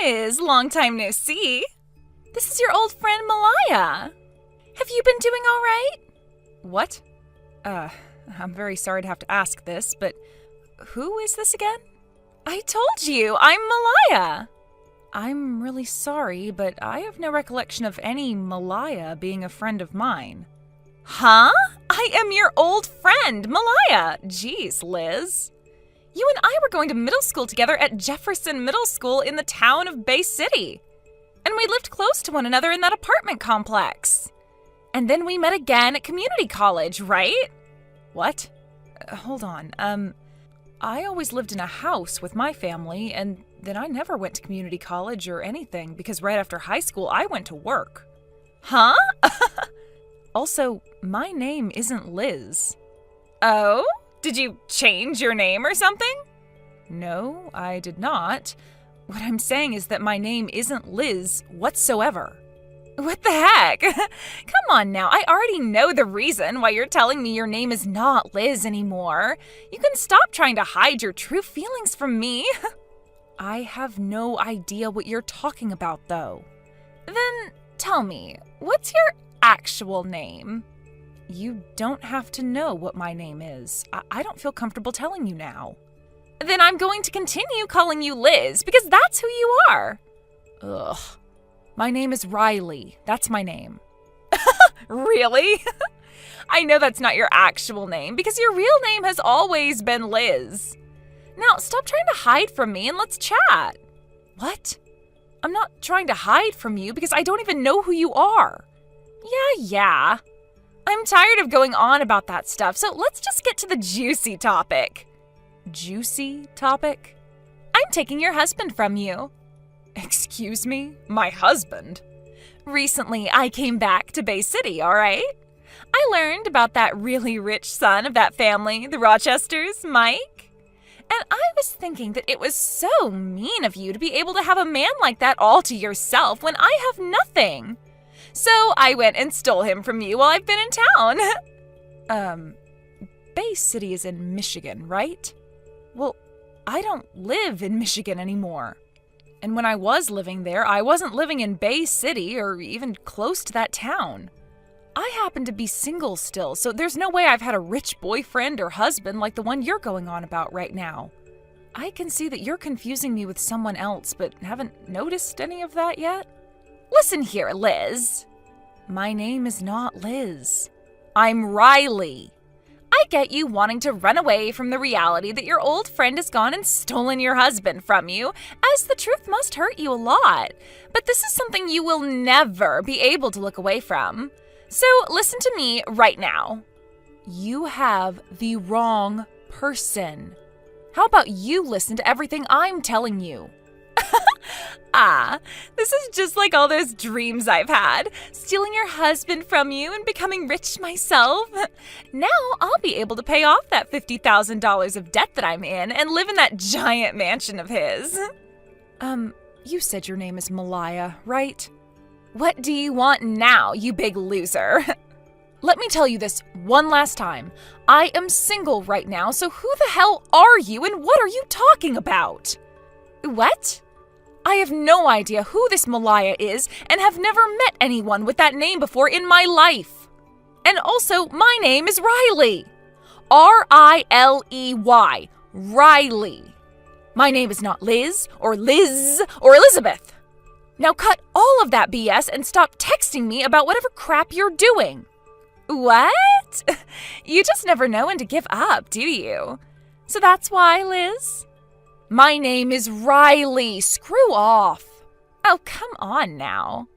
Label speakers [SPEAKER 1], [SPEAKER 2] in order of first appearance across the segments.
[SPEAKER 1] Liz, long time no see. This is your old friend Malaya. Have you been doing all right? What? I'm very sorry to have to ask this, but who is this again? I told you, I'm Malaya. I'm really sorry, but I have no recollection of any Malaya being a friend of mine. Huh? I am your old friend, Malaya. Jeez, Liz. You and I were going to middle school together at Jefferson Middle School in the town of Bay City. And we lived close to one another in that apartment complex. And then we met again at community college, right? What? Hold on. I always lived in a house with my family, and then I never went to community college or anything because right after high school I went to work. Huh? Also, my name isn't Liz. Oh? Did you change your name or something? No, I did not. What I'm saying is that my name isn't Liz whatsoever. What the heck? Come on now, I already know the reason why you're telling me your name is not Liz anymore. You can stop trying to hide your true feelings from me. I have no idea what you're talking about, though. Then tell me, what's your actual name? You don't have to know what my name is. I don't feel comfortable telling you now. Then I'm going to continue calling you Liz, because that's who you are. Ugh. My name is Riley. That's my name. Really? I know that's not your actual name, because your real name has always been Liz. Now, stop trying to hide from me and let's chat. What? I'm not trying to hide from you because I don't even know who you are. Yeah. I'm tired of going on about that stuff, so let's just get to the juicy topic. Juicy topic? I'm taking your husband from you. Excuse me? My husband? Recently, I came back to Bay City, all right? I learned about that really rich son of that family, the Rochesters, Mike. And I was thinking that it was so mean of you to be able to have a man like that all to yourself when I have nothing. So I went and stole him from you while I've been in town. Bay City is in Michigan, right? Well, I don't live in Michigan anymore. And when I was living there, I wasn't living in Bay City or even close to that town. I happen to be single still, so there's no way I've had a rich boyfriend or husband like the one you're going on about right now. I can see that you're confusing me with someone else, but haven't noticed any of that yet. Listen here, Liz. My name is not Liz. I'm Riley. I get you wanting to run away from the reality that your old friend has gone and stolen your husband from you, as the truth must hurt you a lot. But this is something you will never be able to look away from. So listen to me right now. You have the wrong person. How about you listen to everything I'm telling you? This is just like all those dreams I've had, stealing your husband from you and becoming rich myself. Now I'll be able to pay off that $50,000 of debt that I'm in and live in that giant mansion of his. You said your name is Malaya, right? What do you want now, you big loser? Let me tell you this one last time. I am single right now, so who the hell are you and what are you talking about? What? I have no idea who this Malaya is and have never met anyone with that name before in my life. And also, my name is Riley. R-I-L-E-Y. Riley. My name is not Liz or Elizabeth. Now cut all of that BS and stop texting me about whatever crap you're doing. What? You just never know when to give up, do you? So that's why, Liz? My name is Riley. Screw off. Oh, come on now.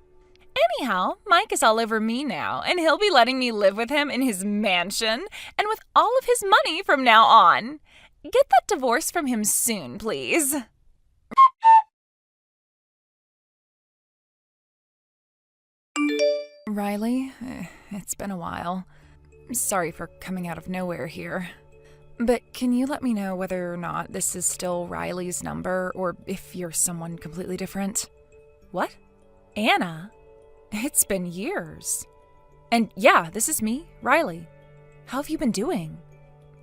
[SPEAKER 1] Anyhow, Mike is all over me now, and he'll be letting me live with him in his mansion and with all of his money from now on. Get that divorce from him soon, please. Riley, it's been a while. Sorry for coming out of nowhere here. But can you let me know whether or not this is still Riley's number or if you're someone completely different? What? Anna? It's been years. And yeah, this is me, Riley. How have you been doing?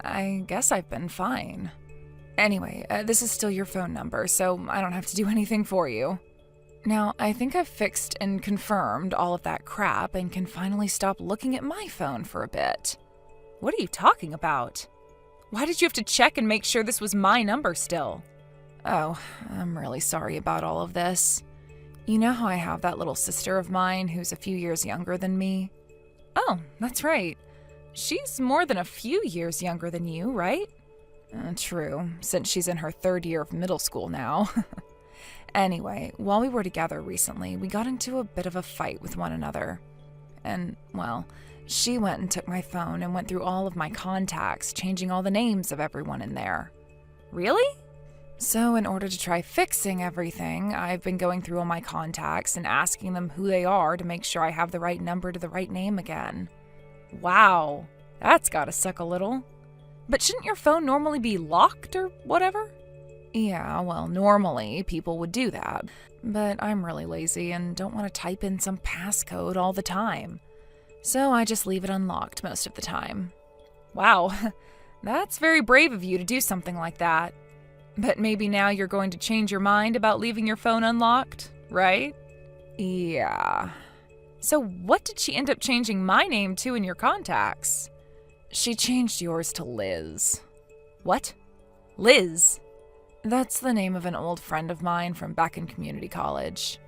[SPEAKER 1] I guess I've been fine. Anyway, this is still your phone number, so I don't have to do anything for you. Now, I think I've fixed and confirmed all of that crap and can finally stop looking at my phone for a bit. What are you talking about? Why did you have to check and make sure this was my number still? Oh, I'm really sorry about all of this. You know how I have that little sister of mine who's a few years younger than me? Oh, that's right. She's more than a few years younger than you, right? True, since she's in her 3rd year of middle school now. Anyway, while we were together recently, we got into a bit of a fight with one another. And, well, she went and took my phone and went through all of my contacts, changing all the names of everyone in there. Really? So in order to try fixing everything, I've been going through all my contacts and asking them who they are to make sure I have the right number to the right name again. Wow, that's gotta suck a little. But shouldn't your phone normally be locked or whatever? Yeah, well, normally people would do that, but I'm really lazy and don't want to type in some passcode all the time. So I just leave it unlocked most of the time. Wow, that's very brave of you to do something like that. But maybe now you're going to change your mind about leaving your phone unlocked, right? Yeah. So what did she end up changing my name to in your contacts? She changed yours to Liz. What? Liz? That's the name of an old friend of mine from back in community college.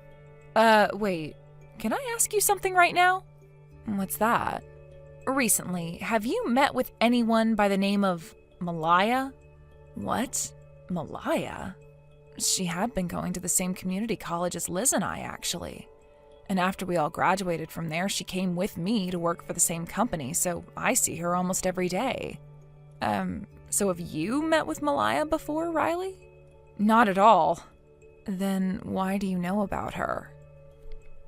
[SPEAKER 1] Wait, can I ask you something right now? What's that? Recently, have you met with anyone by the name of Malaya? What? Malaya? She had been going to the same community college as Liz and I, actually. And after we all graduated from there, she came with me to work for the same company, so I see her almost every day. So have you met with Malaya before, Riley? Not at all. Then why do you know about her?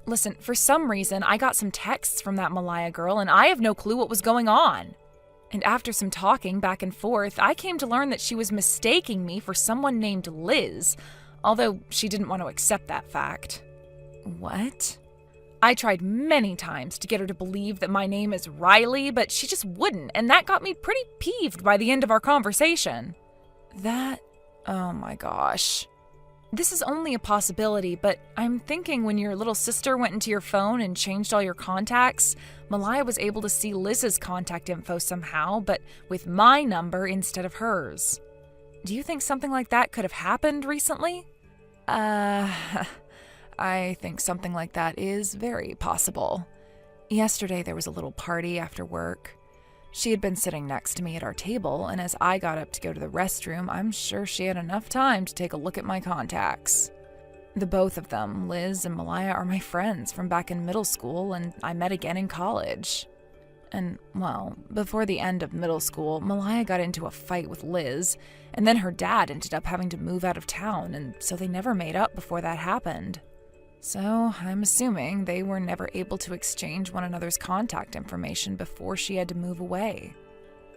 [SPEAKER 1] Listen, for some reason, I got some texts from that Malaya girl, and I have no clue what was going on. And after some talking back and forth, I came to learn that she was mistaking me for someone named Liz, although she didn't want to accept that fact. What? I tried many times to get her to believe that my name is Riley, but she just wouldn't, and that got me pretty peeved by the end of our conversation. Oh my gosh. This is only a possibility, but I'm thinking when your little sister went into your phone and changed all your contacts, Malaya was able to see Liz's contact info somehow, but with my number instead of hers. Do you think something like that could have happened recently? I think something like that is very possible. Yesterday there was a little party after work. She had been sitting next to me at our table, and as I got up to go to the restroom, I'm sure she had enough time to take a look at my contacts. The both of them, Liz and Malaya, are my friends from back in middle school, and I met again in college. And, well, before the end of middle school, Malaya got into a fight with Liz, and then her dad ended up having to move out of town, and so they never made up before that happened. So I'm assuming they were never able to exchange one another's contact information before she had to move away.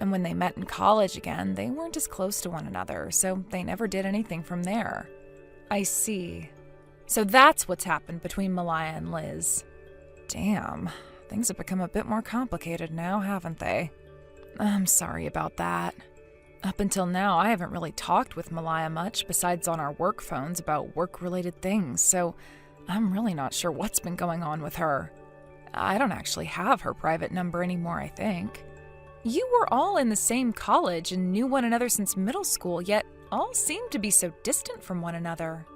[SPEAKER 1] And when they met in college again, they weren't as close to one another, so they never did anything from there. I see. So that's what's happened between Malaya and Liz. Damn, things have become a bit more complicated now, haven't they? I'm sorry about that. Up until now, I haven't really talked with Malaya much besides on our work phones about work-related things, so I'm really not sure what's been going on with her. I don't actually have her private number anymore, I think. You were all in the same college and knew one another since middle school, yet all seemed to be so distant from one another.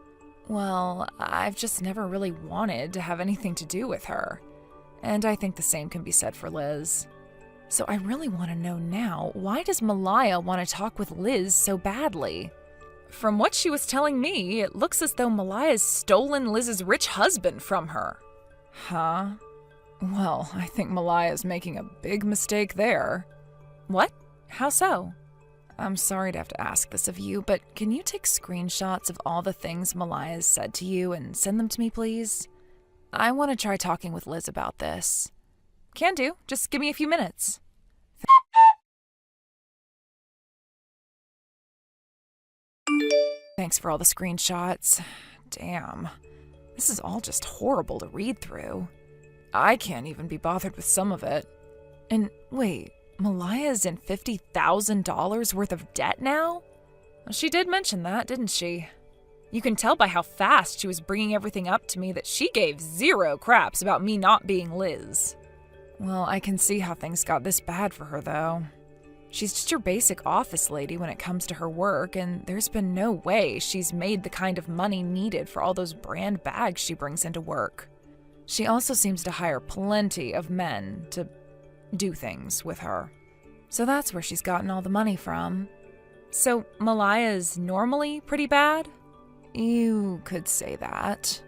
[SPEAKER 1] Well, I've just never really wanted to have anything to do with her. And I think the same can be said for Liz. So I really want to know now, why does Malaya want to talk with Liz so badly? From what she was telling me, it looks as though Malaya's stolen Liz's rich husband from her. Huh? Well, I think Malaya's making a big mistake there. What? How so? I'm sorry to have to ask this of you, but can you take screenshots of all the things Malaya's said to you and send them to me, please? I want to try talking with Liz about this. Can do. Just give me a few minutes. Thanks for all the screenshots. Damn. This is all just horrible to read through. I can't even be bothered with some of it. And wait, Malaya's in $50,000 worth of debt now? Well, she did mention that, didn't she? You can tell by how fast she was bringing everything up to me that she gave zero craps about me not being Liz. Well, I can see how things got this bad for her, though. She's just your basic office lady when it comes to her work, and there's been no way she's made the kind of money needed for all those brand bags she brings into work. She also seems to hire plenty of men to do things with her. So that's where she's gotten all the money from. So Malaya's normally pretty bad? You could say that.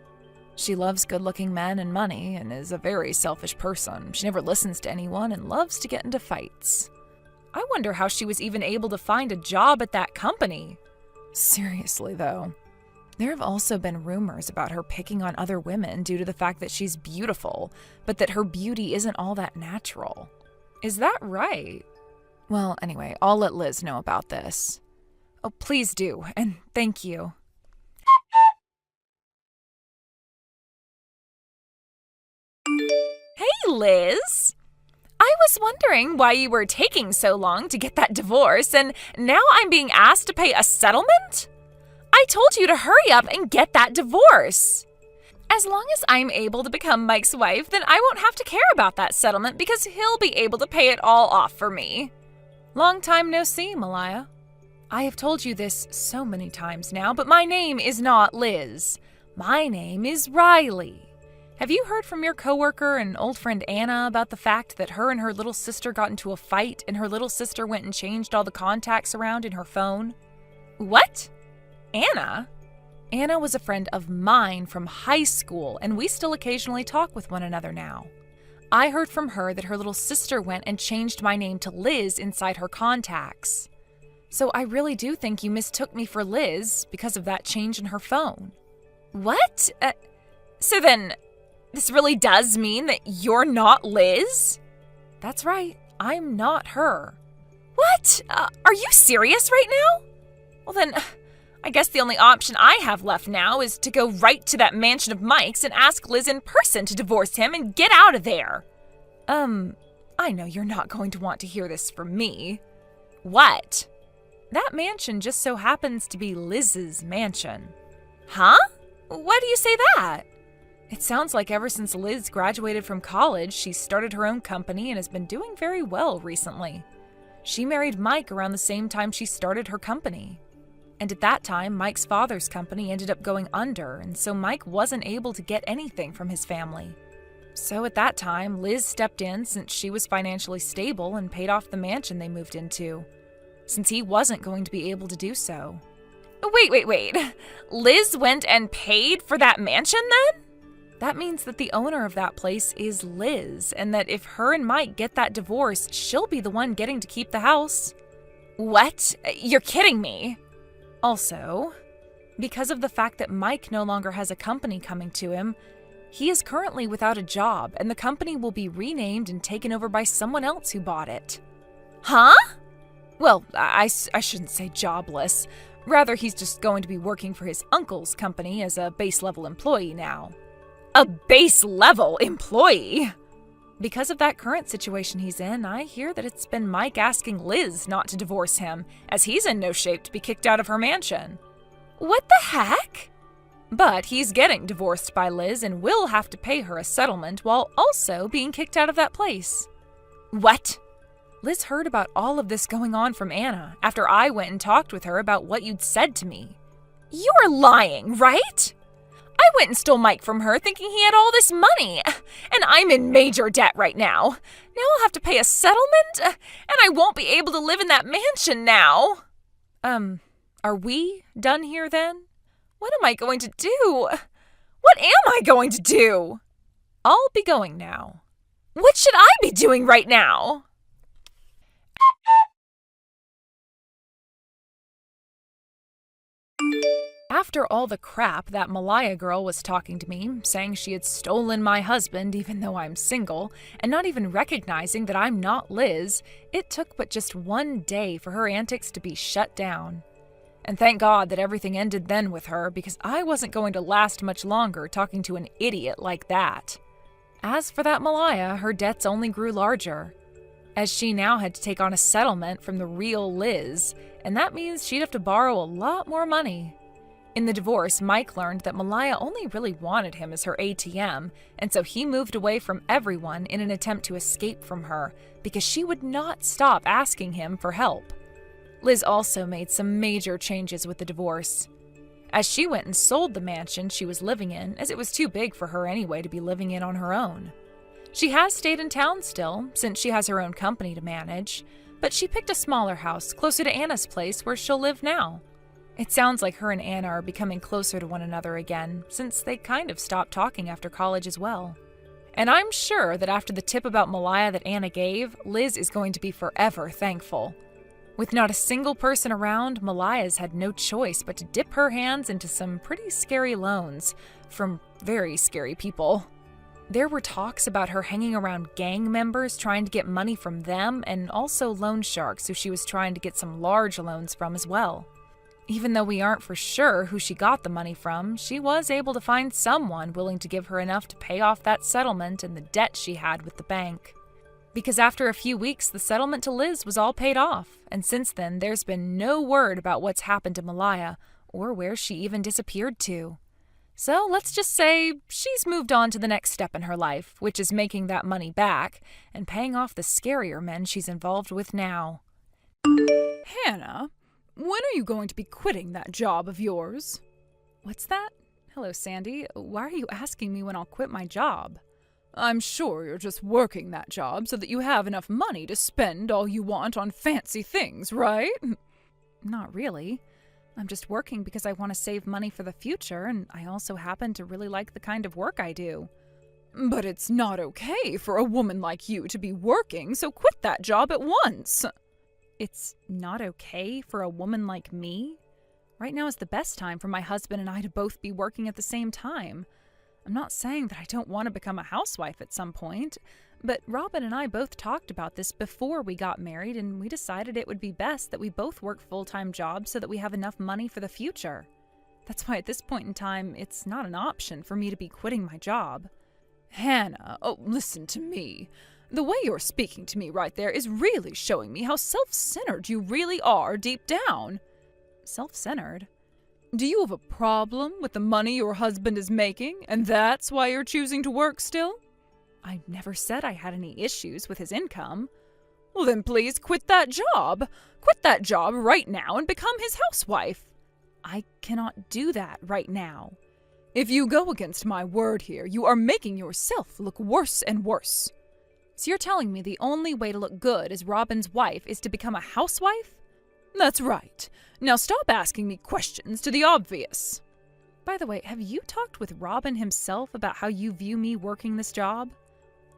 [SPEAKER 1] She loves good-looking men and money and is a very selfish person. She never listens to anyone and loves to get into fights. I wonder how she was even able to find a job at that company. Seriously, though. There have also been rumors about her picking on other women due to the fact that she's beautiful, but that her beauty isn't all that natural. Is that right? Well, anyway, I'll let Liz know about this. Oh, please do, and thank you. Hey, Liz! I was wondering why you were taking so long to get that divorce, and now I'm being asked to pay a settlement? I told you to hurry up and get that divorce. As long as I'm able to become Mike's wife, then I won't have to care about that settlement because he'll be able to pay it all off for me. Long time no see, Malaya. I have told you this so many times now, but my name is not Liz. My name is Riley. Have you heard from your coworker and old friend Anna about the fact that her and her little sister got into a fight and her little sister went and changed all the contacts around in her phone? What? Anna? Anna was a friend of mine from high school, and we still occasionally talk with one another now. I heard from her that her little sister went and changed my name to Liz inside her contacts. So I really do think you mistook me for Liz because of that change in her phone. What? So then, this really does mean that you're not Liz? That's right, I'm not her. What? Are you serious right now? Well then, I guess the only option I have left now is to go right to that mansion of Mike's and ask Liz in person to divorce him and get out of there. I know you're not going to want to hear this from me. What? That mansion just so happens to be Liz's mansion. Huh? Why do you say that? It sounds like ever since Liz graduated from college, she's started her own company and has been doing very well recently. She married Mike around the same time she started her company. And at that time, Mike's father's company ended up going under, and so Mike wasn't able to get anything from his family. So at that time, Liz stepped in since she was financially stable and paid off the mansion they moved into, since he wasn't going to be able to do so. Wait. Liz went and paid for that mansion then? That means that the owner of that place is Liz, and that if her and Mike get that divorce, she'll be the one getting to keep the house. What? You're kidding me. Also, because of the fact that Mike no longer has a company coming to him, he is currently without a job, and the company will be renamed and taken over by someone else who bought it. Huh? Well, I shouldn't say jobless. Rather, he's just going to be working for his uncle's company as a base-level employee now. A base-level employee? Because of that current situation he's in, I hear that it's been Mike asking Liz not to divorce him, as he's in no shape to be kicked out of her mansion. What the heck? But he's getting divorced by Liz and will have to pay her a settlement while also being kicked out of that place. What? Liz heard about all of this going on from Anna after I went and talked with her about what you'd said to me. You're lying, right? I went and stole Mike from her thinking he had all this money, and I'm in major debt right now. Now I'll have to pay a settlement, and I won't be able to live in that mansion now. Are we done here then? What am I going to do? What am I going to do? I'll be going now. What should I be doing right now? After all the crap that Malaya girl was talking to me, saying she had stolen my husband even though I'm single, and not even recognizing that I'm not Liz, it took but just one day for her antics to be shut down. And thank God that everything ended then with her, because I wasn't going to last much longer talking to an idiot like that. As for that Malaya, her debts only grew larger, as she now had to take on a settlement from the real Liz, and that means she'd have to borrow a lot more money. In the divorce, Mike learned that Malaya only really wanted him as her ATM, and so he moved away from everyone in an attempt to escape from her because she would not stop asking him for help. Liz also made some major changes with the divorce, as she went and sold the mansion she was living in, as it was too big for her anyway to be living in on her own. She has stayed in town still, since she has her own company to manage, but she picked a smaller house closer to Anna's place where she'll live now. It sounds like her and Anna are becoming closer to one another again, since they kind of stopped talking after college as well. And I'm sure that after the tip about Malaya that Anna gave, Liz is going to be forever thankful. With not a single person around, Malaya's had no choice but to dip her hands into some pretty scary loans from very scary people. There were talks about her hanging around gang members trying to get money from them, and also loan sharks who she was trying to get some large loans from as well. Even though we aren't for sure who she got the money from, she was able to find someone willing to give her enough to pay off that settlement and the debt she had with the bank. Because after a few weeks, the settlement to Liz was all paid off, and since then, there's been no word about what's happened to Malaya, or where she even disappeared to. So let's just say she's moved on to the next step in her life, which is making that money back and paying off the scarier men she's involved with now.
[SPEAKER 2] Hannah, when are you going to be quitting that job of yours?
[SPEAKER 1] What's that? Hello, Sandy. Why are you asking me when I'll quit my job?
[SPEAKER 2] I'm sure you're just working that job so that you have enough money to spend all you want on fancy things, right?
[SPEAKER 1] Not really. I'm just working because I want to save money for the future, and I also happen to really like the kind of work I do.
[SPEAKER 2] But it's not okay for a woman like you to be working, so quit that job at once.
[SPEAKER 1] It's not okay for a woman like me? Right now is the best time for my husband and I to both be working at the same time. I'm not saying that I don't want to become a housewife at some point, but Robin and I both talked about this before we got married, and we decided it would be best that we both work full-time jobs so that we have enough money for the future. That's why at this point in time, it's not an option for me to be quitting my job.
[SPEAKER 2] Hannah, listen to me. The way you're speaking to me right there is really showing me how self-centered you really are deep down.
[SPEAKER 1] Self-centered?
[SPEAKER 2] Do you have a problem with the money your husband is making, and that's why you're choosing to work still?
[SPEAKER 1] I never said I had any issues with his income.
[SPEAKER 2] Well, then please quit that job. Quit that job right now and become his housewife.
[SPEAKER 1] I cannot do that right now.
[SPEAKER 2] If you go against my word here, you are making yourself look worse and worse.
[SPEAKER 1] So you're telling me the only way to look good as Robin's wife is to become a housewife?
[SPEAKER 2] That's right. Now stop asking me questions to the obvious.
[SPEAKER 1] By the way, have you talked with Robin himself about how you view me working this job?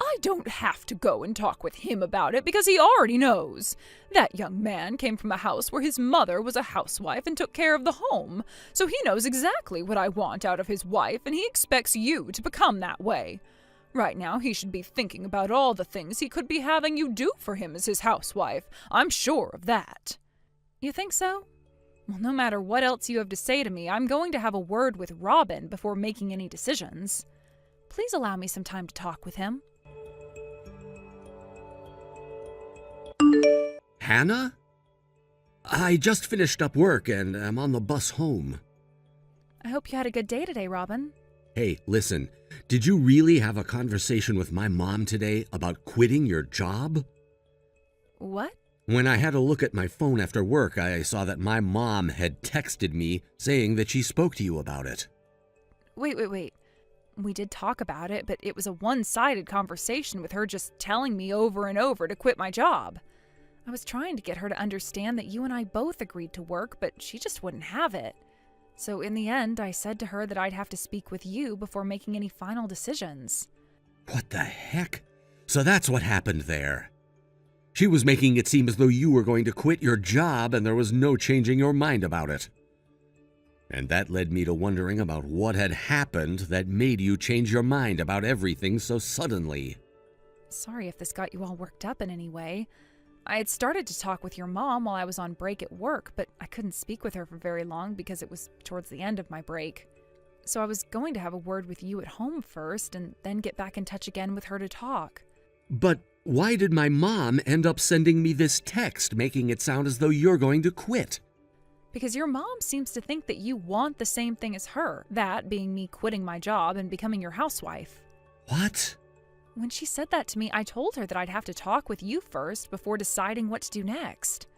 [SPEAKER 2] I don't have to go and talk with him about it because he already knows. That young man came from a house where his mother was a housewife and took care of the home, so he knows exactly what I want out of his wife, and he expects you to become that way. Right now, he should be thinking about all the things he could be having you do for him as his housewife. I'm sure of that.
[SPEAKER 1] You think so? Well, no matter what else you have to say to me, I'm going to have a word with Robin before making any decisions. Please allow me some time to talk with him.
[SPEAKER 3] Hannah? I just finished up work and I'm on the bus home.
[SPEAKER 1] I hope you had a good day today, Robin.
[SPEAKER 3] Hey, listen, did you really have a conversation with my mom today about quitting your job?
[SPEAKER 1] What?
[SPEAKER 3] When I had a look at my phone after work, I saw that my mom had texted me saying that she spoke to you about it.
[SPEAKER 1] Wait. We did talk about it, but it was a one-sided conversation with her just telling me over and over to quit my job. I was trying to get her to understand that you and I both agreed to work, but she just wouldn't have it. So in the end, I said to her that I'd have to speak with you before making any final decisions.
[SPEAKER 3] What the heck? So that's what happened there. She was making it seem as though you were going to quit your job and there was no changing your mind about it. And that led me to wondering about what had happened that made you change your mind about everything so suddenly.
[SPEAKER 1] Sorry if this got you all worked up in any way. I had started to talk with your mom while I was on break at work, but I couldn't speak with her for very long because it was towards the end of my break. So I was going to have a word with you at home first and then get back in touch again with her to talk.
[SPEAKER 3] But why did my mom end up sending me this text making it sound as though you're going to quit?
[SPEAKER 1] Because your mom seems to think that you want the same thing as her, that being me quitting my job and becoming your housewife.
[SPEAKER 3] What?
[SPEAKER 1] When she said that to me, I told her that I'd have to talk with you first before deciding what to do next.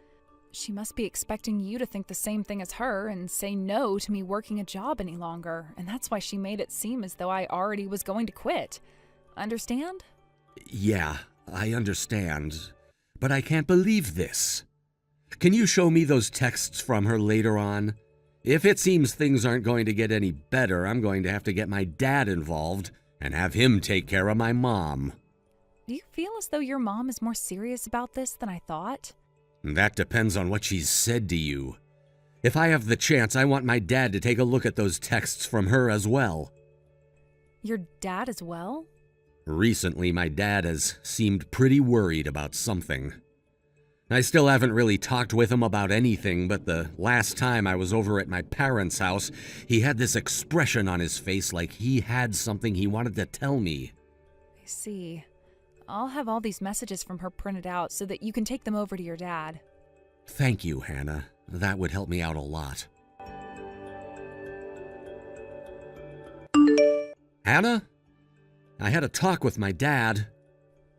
[SPEAKER 1] She must be expecting you to think the same thing as her and say no to me working a job any longer, and that's why she made it seem as though I already was going to quit. Understand?
[SPEAKER 3] Yeah, I understand. But I can't believe this. Can you show me those texts from her later on? If it seems things aren't going to get any better, I'm going to have to get my dad involved and have him take care of my mom.
[SPEAKER 1] Do you feel as though your mom is more serious about this than I thought?
[SPEAKER 3] That depends on what she's said to you. If I have the chance, I want my dad to take a look at those texts from her as well.
[SPEAKER 1] Your dad as well?
[SPEAKER 3] Recently, my dad has seemed pretty worried about something. I still haven't really talked with him about anything, but the last time I was over at my parents' house, he had this expression on his face like he had something he wanted to tell me.
[SPEAKER 1] I see. I'll have all these messages from her printed out so that you can take them over to your dad.
[SPEAKER 3] Thank you, Hannah. That would help me out a lot. Hannah? I had a talk with my dad.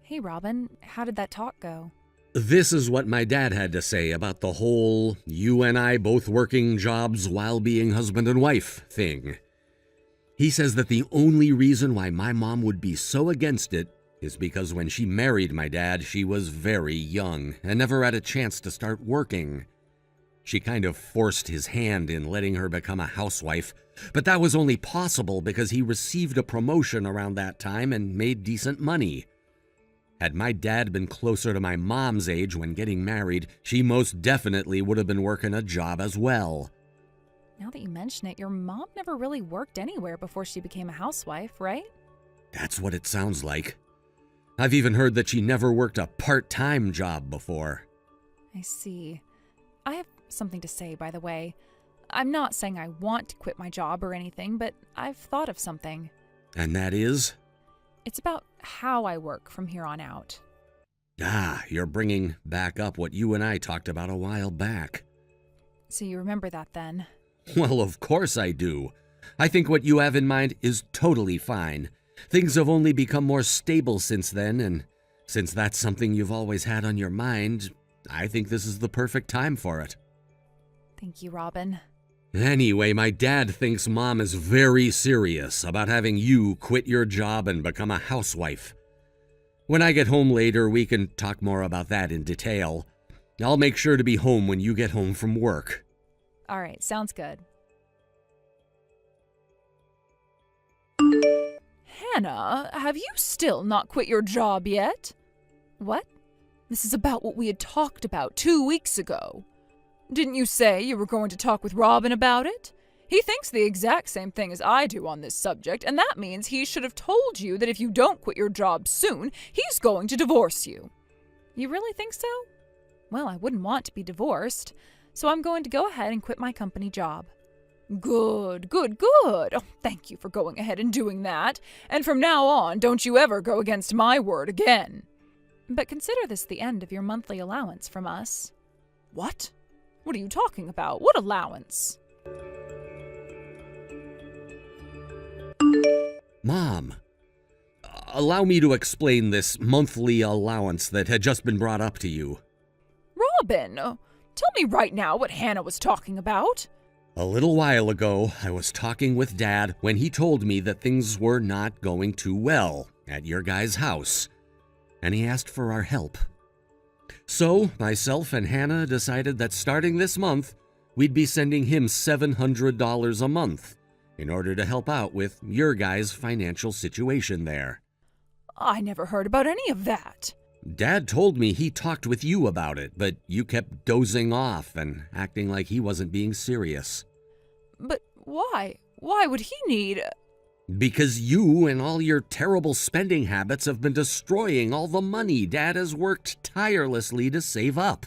[SPEAKER 1] Hey, Robin, how did that talk go?
[SPEAKER 3] This is what my dad had to say about the whole you and I both working jobs while being husband and wife thing. He says that the only reason why my mom would be so against it is because when she married my dad, she was very young and never had a chance to start working. She kind of forced his hand in letting her become a housewife, but that was only possible because he received a promotion around that time and made decent money. Had my dad been closer to my mom's age when getting married, she most definitely would have been working a job as well.
[SPEAKER 1] Now that you mention it, your mom never really worked anywhere before she became a housewife, right?
[SPEAKER 3] That's what it sounds like. I've even heard that she never worked a part-time job before.
[SPEAKER 1] I see. I have something to say, by the way. I'm not saying I want to quit my job or anything, but I've thought of something.
[SPEAKER 3] And that is?
[SPEAKER 1] It's about how I work from here on out.
[SPEAKER 3] Ah, you're bringing back up what you and I talked about a while back.
[SPEAKER 1] So you remember that then?
[SPEAKER 3] Well, of course I do. I think what you have in mind is totally fine. Things have only become more stable since then, and since that's something you've always had on your mind, I think this is the perfect time for it.
[SPEAKER 1] Thank you, Robin.
[SPEAKER 3] Anyway, my dad thinks Mom is very serious about having you quit your job and become a housewife. When I get home later, we can talk more about that in detail. I'll make sure to be home when you get home from work.
[SPEAKER 1] All right, sounds good.
[SPEAKER 2] Hannah, have you still not quit your job yet?
[SPEAKER 1] What?
[SPEAKER 2] This is about what we had talked about 2 weeks ago. Didn't you say you were going to talk with Robin about it? He thinks the exact same thing as I do on this subject, and that means he should have told you that if you don't quit your job soon, he's going to divorce you.
[SPEAKER 1] You really think so? Well, I wouldn't want to be divorced, so I'm going to go ahead and quit my company job.
[SPEAKER 2] Good, good, good. Oh, thank you for going ahead and doing that. And from now on, don't you ever go against my word again.
[SPEAKER 1] But consider this the end of your monthly allowance from us.
[SPEAKER 2] What? What are you talking about? What allowance?
[SPEAKER 3] Mom, allow me to explain this monthly allowance that had just been brought up to you.
[SPEAKER 2] Robin, tell me right now what Hannah was talking about.
[SPEAKER 3] A little while ago, I was talking with Dad when he told me that things were not going too well at your guys' house, and he asked for our help. So, myself and Hannah decided that starting this month, we'd be sending him $700 a month in order to help out with your guys' financial situation there.
[SPEAKER 2] I never heard about any of that.
[SPEAKER 3] Dad told me he talked with you about it, but you kept dozing off and acting like he wasn't being serious.
[SPEAKER 2] But why? Why would he need...
[SPEAKER 3] Because you and all your terrible spending habits have been destroying all the money Dad has worked tirelessly to save up.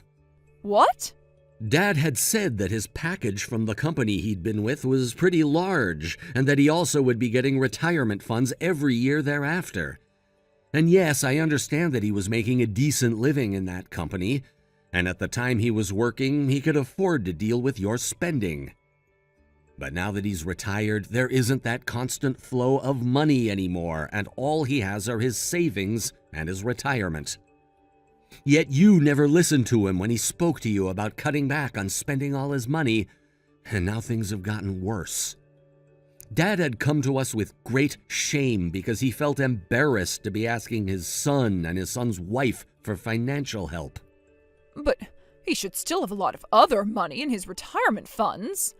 [SPEAKER 2] What?
[SPEAKER 3] Dad had said that his package from the company he'd been with was pretty large, and that he also would be getting retirement funds every year thereafter. And yes, I understand that he was making a decent living in that company, And at the time he was working, he could afford to deal with your spending. But now that he's retired, there isn't that constant flow of money anymore, and all he has are his savings and his retirement. Yet you never listened to him when he spoke to you about cutting back on spending all his money, and now things have gotten worse. Dad had come to us with great shame because he felt embarrassed to be asking his son and his son's wife for financial help.
[SPEAKER 2] But he should still have a lot of other money in his retirement funds.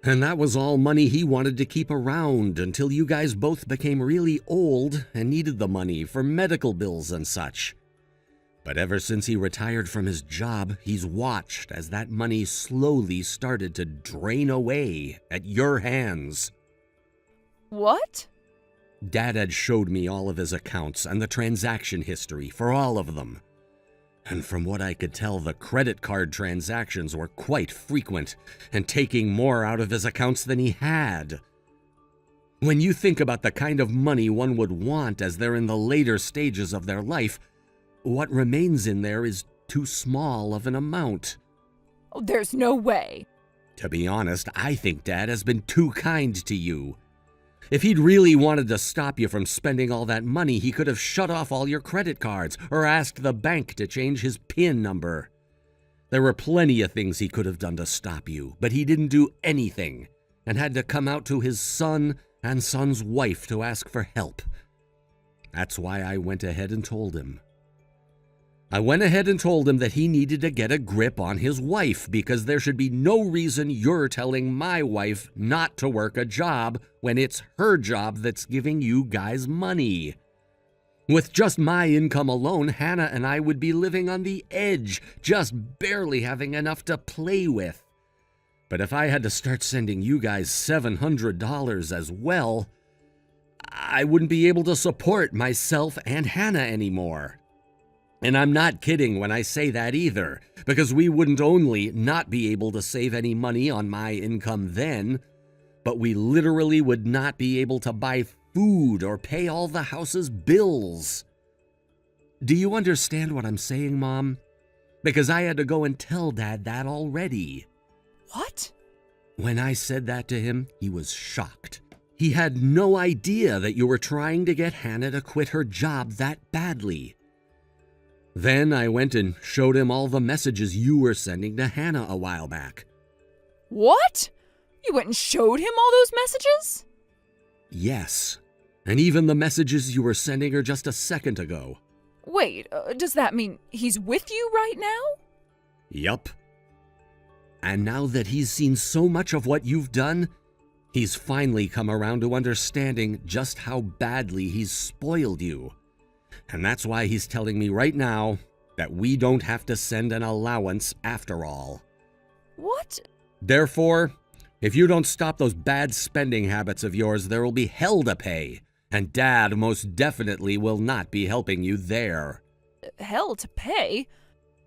[SPEAKER 3] And that was all money he wanted to keep around until you guys both became really old and needed the money for medical bills and such. But ever since he retired from his job, he's watched as that money slowly started to drain away at your hands.
[SPEAKER 2] What?
[SPEAKER 3] Dad had showed me all of his accounts and the transaction history for all of them. And from what I could tell, the credit card transactions were quite frequent and taking more out of his accounts than he had. When you think about the kind of money one would want as they're in the later stages of their life, what remains in there is too small of an amount.
[SPEAKER 2] Oh, there's no way.
[SPEAKER 3] To be honest, I think Dad has been too kind to you. If he'd really wanted to stop you from spending all that money, he could have shut off all your credit cards or asked the bank to change his PIN number. There were plenty of things he could have done to stop you, but he didn't do anything and had to come out to his son and son's wife to ask for help. That's why I went ahead and told him. I went ahead and told him that he needed to get a grip on his wife because there should be no reason you're telling my wife not to work a job when it's her job that's giving you guys money. With just my income alone, Hannah and I would be living on the edge, just barely having enough to play with. But if I had to start sending you guys $700 as well, I wouldn't be able to support myself and Hannah anymore. And I'm not kidding when I say that either, because we wouldn't only not be able to save any money on my income then, but we literally would not be able to buy food or pay all the house's bills. Do you understand what I'm saying, Mom? Because I had to go and tell Dad that already.
[SPEAKER 2] What?
[SPEAKER 3] When I said that to him, he was shocked. He had no idea that you were trying to get Hannah to quit her job that badly. Then I went and showed him all the messages you were sending to Hannah a while back.
[SPEAKER 2] What? You went and showed him all those messages?
[SPEAKER 3] Yes, and even the messages you were sending her just a second ago.
[SPEAKER 2] Wait, does that mean he's with you right now?
[SPEAKER 3] Yup. And now that he's seen so much of what you've done, he's finally come around to understanding just how badly he's spoiled you. And that's why he's telling me right now that we don't have to send an allowance after all.
[SPEAKER 2] What?
[SPEAKER 3] Therefore, if you don't stop those bad spending habits of yours, there will be hell to pay, and Dad most definitely will not be helping you there.
[SPEAKER 2] Hell to pay?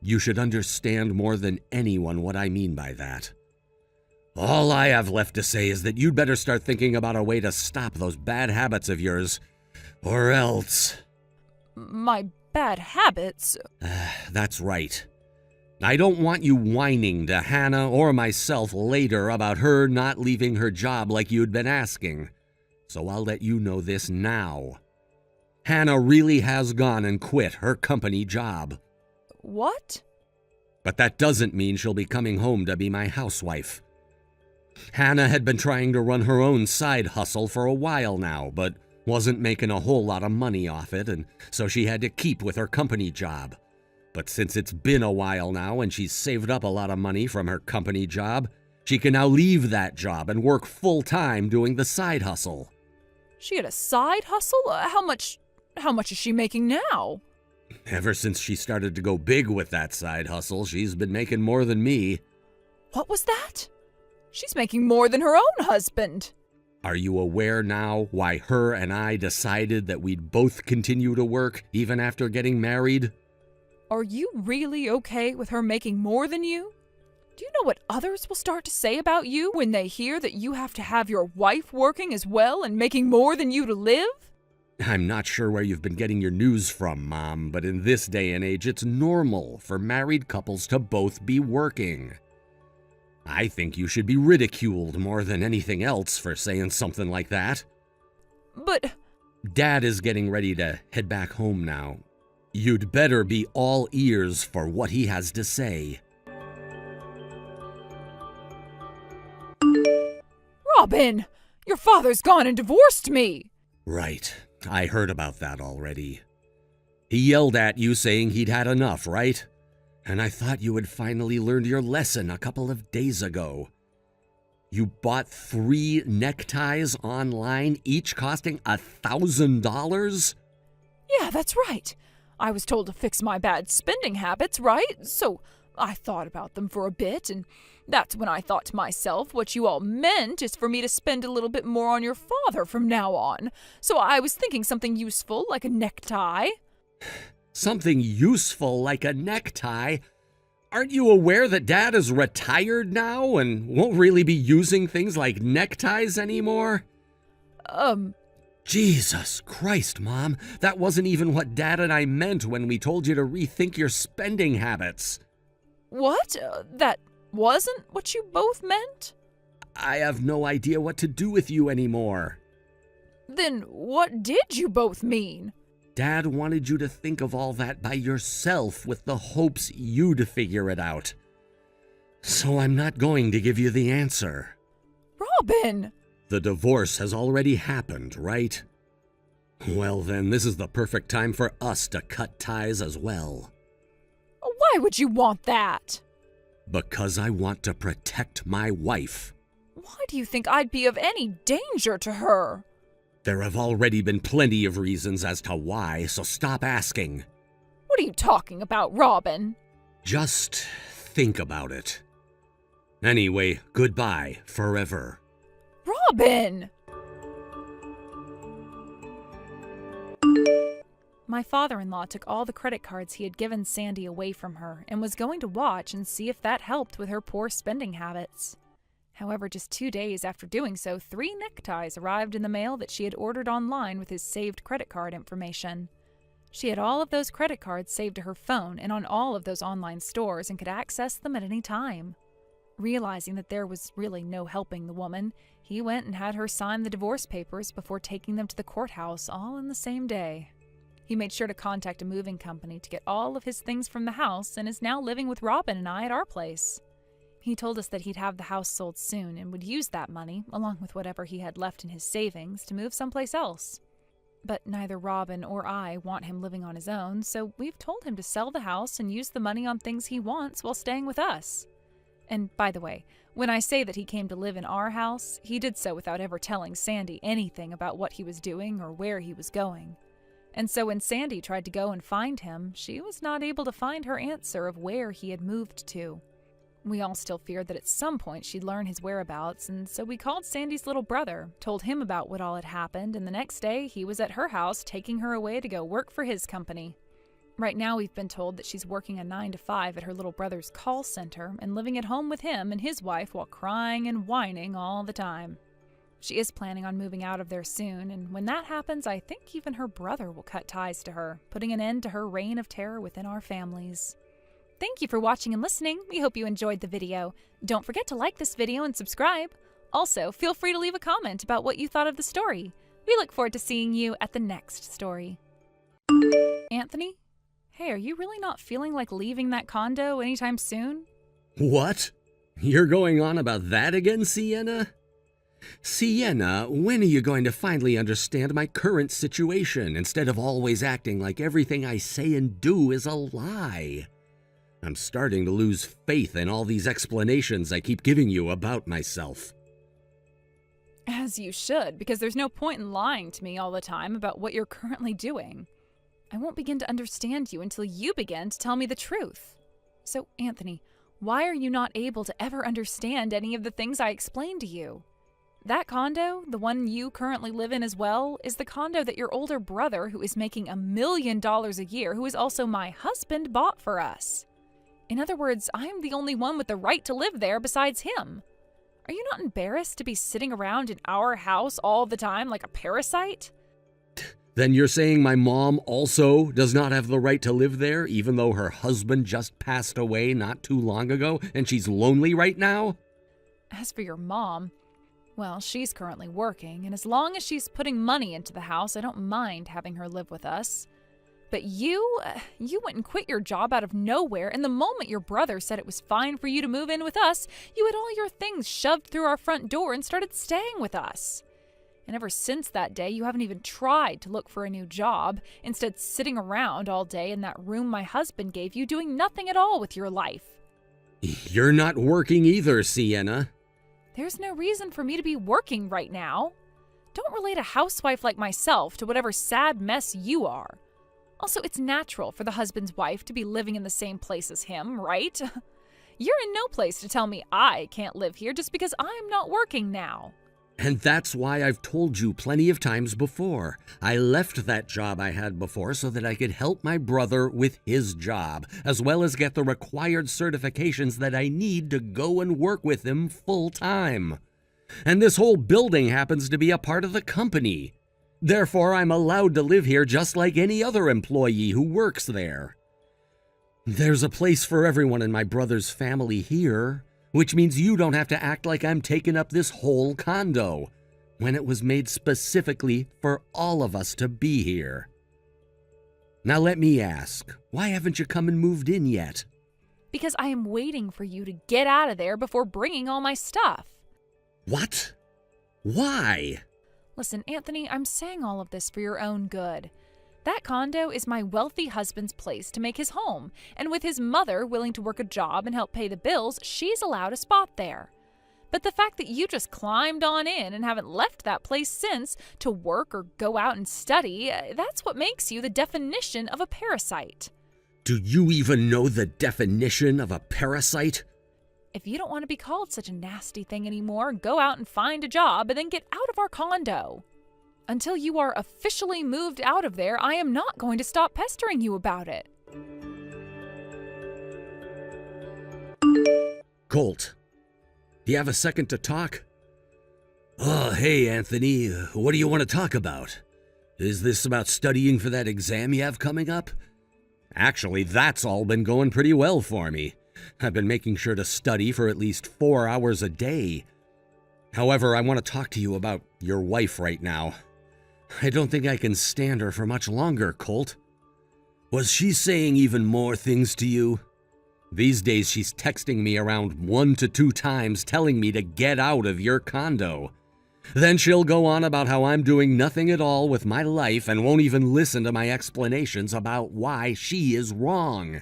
[SPEAKER 3] You should understand more than anyone what I mean by that. All I have left to say is that you'd better start thinking about a way to stop those bad habits of yours, or else...
[SPEAKER 2] My bad habits?
[SPEAKER 3] That's right. I don't want you whining to Hannah or myself later about her not leaving her job like you'd been asking. So I'll let you know this now. Hannah really has gone and quit her company job.
[SPEAKER 2] What?
[SPEAKER 3] But that doesn't mean she'll be coming home to be my housewife. Hannah had been trying to run her own side hustle for a while now, but wasn't making a whole lot of money off it, and so she had to keep with her company job. But since it's been a while now and she's saved up a lot of money from her company job, she can now leave that job and work full-time doing the side hustle.
[SPEAKER 2] She had a side hustle? How much is she making now?
[SPEAKER 3] Ever since she started to go big with that side hustle, she's been making more than me.
[SPEAKER 2] What was that? She's making more than her own husband.
[SPEAKER 3] Are you aware now why her and I decided that we'd both continue to work even after getting married?
[SPEAKER 2] Are you really okay with her making more than you? Do you know what others will start to say about you when they hear that you have to have your wife working as well and making more than you to live?
[SPEAKER 3] I'm not sure where you've been getting your news from, Mom, but in this day and age, it's normal for married couples to both be working. I think you should be ridiculed more than anything else for saying something like that.
[SPEAKER 2] But...
[SPEAKER 3] Dad is getting ready to head back home now. You'd better be all ears for what he has to say.
[SPEAKER 2] Robin! Your father's gone and divorced me!
[SPEAKER 3] Right. I heard about that already. He yelled at you saying he'd had enough, right? And I thought you had finally learned your lesson a couple of days ago. You bought 3 neckties online, each costing $1,000?
[SPEAKER 2] Yeah, that's right. I was told to fix my bad spending habits, right? So I thought about them for a bit, and that's when I thought to myself, what you all meant is for me to spend a little bit more on your father from now on. So I was thinking something useful, like a necktie.
[SPEAKER 3] Something useful like a necktie? Aren't you aware that Dad is retired now and won't really be using things like neckties anymore? Jesus Christ, Mom. That wasn't even what Dad and I meant when we told you to rethink your spending habits.
[SPEAKER 2] What? That wasn't what you both meant?
[SPEAKER 3] I have no idea what to do with you anymore.
[SPEAKER 2] Then what did you both mean?
[SPEAKER 3] Dad wanted you to think of all that by yourself with the hopes you'd figure it out. So I'm not going to give you the answer.
[SPEAKER 2] Robin!
[SPEAKER 3] The divorce has already happened, right? Well then, this is the perfect time for us to cut ties as well.
[SPEAKER 2] Why would you want that?
[SPEAKER 3] Because I want to protect my wife.
[SPEAKER 2] Why do you think I'd be of any danger to her?
[SPEAKER 3] There have already been plenty of reasons as to why, so stop asking.
[SPEAKER 2] What are you talking about, Robin?
[SPEAKER 3] Just think about it. Anyway, goodbye forever.
[SPEAKER 2] Robin!
[SPEAKER 1] My father-in-law took all the credit cards he had given Sandy away from her and was going to watch and see if that helped with her poor spending habits. However, just 2 days after doing so, 3 neckties arrived in the mail that she had ordered online with his saved credit card information. She had all of those credit cards saved to her phone and on all of those online stores and could access them at any time. Realizing that there was really no helping the woman, he went and had her sign the divorce papers before taking them to the courthouse all in the same day. He made sure to contact a moving company to get all of his things from the house and is now living with Robin and I at our place. He told us that he'd have the house sold soon and would use that money, along with whatever he had left in his savings, to move someplace else. But neither Robin or I want him living on his own, so we've told him to sell the house and use the money on things he wants while staying with us. And by the way, when I say that he came to live in our house, he did so without ever telling Sandy anything about what he was doing or where he was going. And so when Sandy tried to go and find him, she was not able to find her answer of where he had moved to. We all still feared that at some point she'd learn his whereabouts, and so we called Sandy's little brother, told him about what all had happened, and the next day he was at her house taking her away to go work for his company. Right now we've been told that she's working a 9 to 5 at her little brother's call center and living at home with him and his wife while crying and whining all the time. She is planning on moving out of there soon, and when that happens, I think even her brother will cut ties to her, putting an end to her reign of terror within our families. Thank you for watching and listening. We hope you enjoyed the video. Don't forget to like this video and subscribe. Also, feel free to leave a comment about what you thought of the story. We look forward to seeing you at the next story. Anthony? Hey, are you really not feeling like leaving that condo anytime soon?
[SPEAKER 3] What? You're going on about that again, Sienna? Sienna, when are you going to finally understand my current situation instead of always acting like everything I say and do is a lie? I'm starting to lose faith in all these explanations I keep giving you about myself.
[SPEAKER 1] As you should, because there's no point in lying to me all the time about what you're currently doing. I won't begin to understand you until you begin to tell me the truth. So, Anthony, why are you not able to ever understand any of the things I explained to you? That condo, the one you currently live in as well, is the condo that your older brother, who is making $1 million a year, who is also my husband, bought for us. In other words, I'm the only one with the right to live there besides him. Are you not embarrassed to be sitting around in our house all the time like a parasite?
[SPEAKER 3] Then you're saying my mom also does not have the right to live there, even though her husband just passed away not too long ago and she's lonely right now?
[SPEAKER 2] As for your mom, well, she's currently working, and as long as she's putting money into the house, I don't mind having her live with us. But you went and quit your job out of nowhere, and the moment your brother said it was fine for you to move in with us, you had all your things shoved through our front door and started staying with us. And ever since that day, you haven't even tried to look for a new job, instead sitting around all day in that room my husband gave you, doing nothing at all with your life.
[SPEAKER 3] You're not working either, Sienna.
[SPEAKER 2] There's no reason for me to be working right now. Don't relate a housewife like myself to whatever sad mess you are. Also, it's natural for the husband's wife to be living in the same place as him, right? You're in no place to tell me I can't live here just because I'm not working now.
[SPEAKER 3] And that's why I've told you plenty of times before. I left that job I had before so that I could help my brother with his job, as well as get the required certifications that I need to go and work with him full time. And this whole building happens to be a part of the company. Therefore, I'm allowed to live here just like any other employee who works there. There's a place for everyone in my brother's family here, which means you don't have to act like I'm taking up this whole condo, when it was made specifically for all of us to be here. Now let me ask, why haven't you come and moved in yet?
[SPEAKER 2] Because I am waiting for you to get out of there before bringing all my stuff.
[SPEAKER 3] What? Why?
[SPEAKER 2] Listen, Anthony, I'm saying all of this for your own good. That condo is my wealthy husband's place to make his home, and with his mother willing to work a job and help pay the bills, she's allowed a spot there. But the fact that you just climbed on in and haven't left that place since to work or go out and study, that's what makes you the definition of a parasite.
[SPEAKER 3] Do you even know the definition of a parasite?
[SPEAKER 2] If you don't want to be called such a nasty thing anymore, go out and find a job and then get out of our condo. Until you are officially moved out of there, I am not going to stop pestering you about it.
[SPEAKER 3] Colt, do you have a second to talk? Oh, hey, Anthony, what do you want to talk about? Is this about studying for that exam you have coming up? Actually, that's all been going pretty well for me. I've been making sure to study for at least 4 hours a day. However, I want to talk to you about your wife right now. I don't think I can stand her for much longer, Colt. Was she saying even more things to you? These days she's texting me around 1 to 2 times telling me to get out of your condo. Then she'll go on about how I'm doing nothing at all with my life and won't even listen to my explanations about why she is wrong.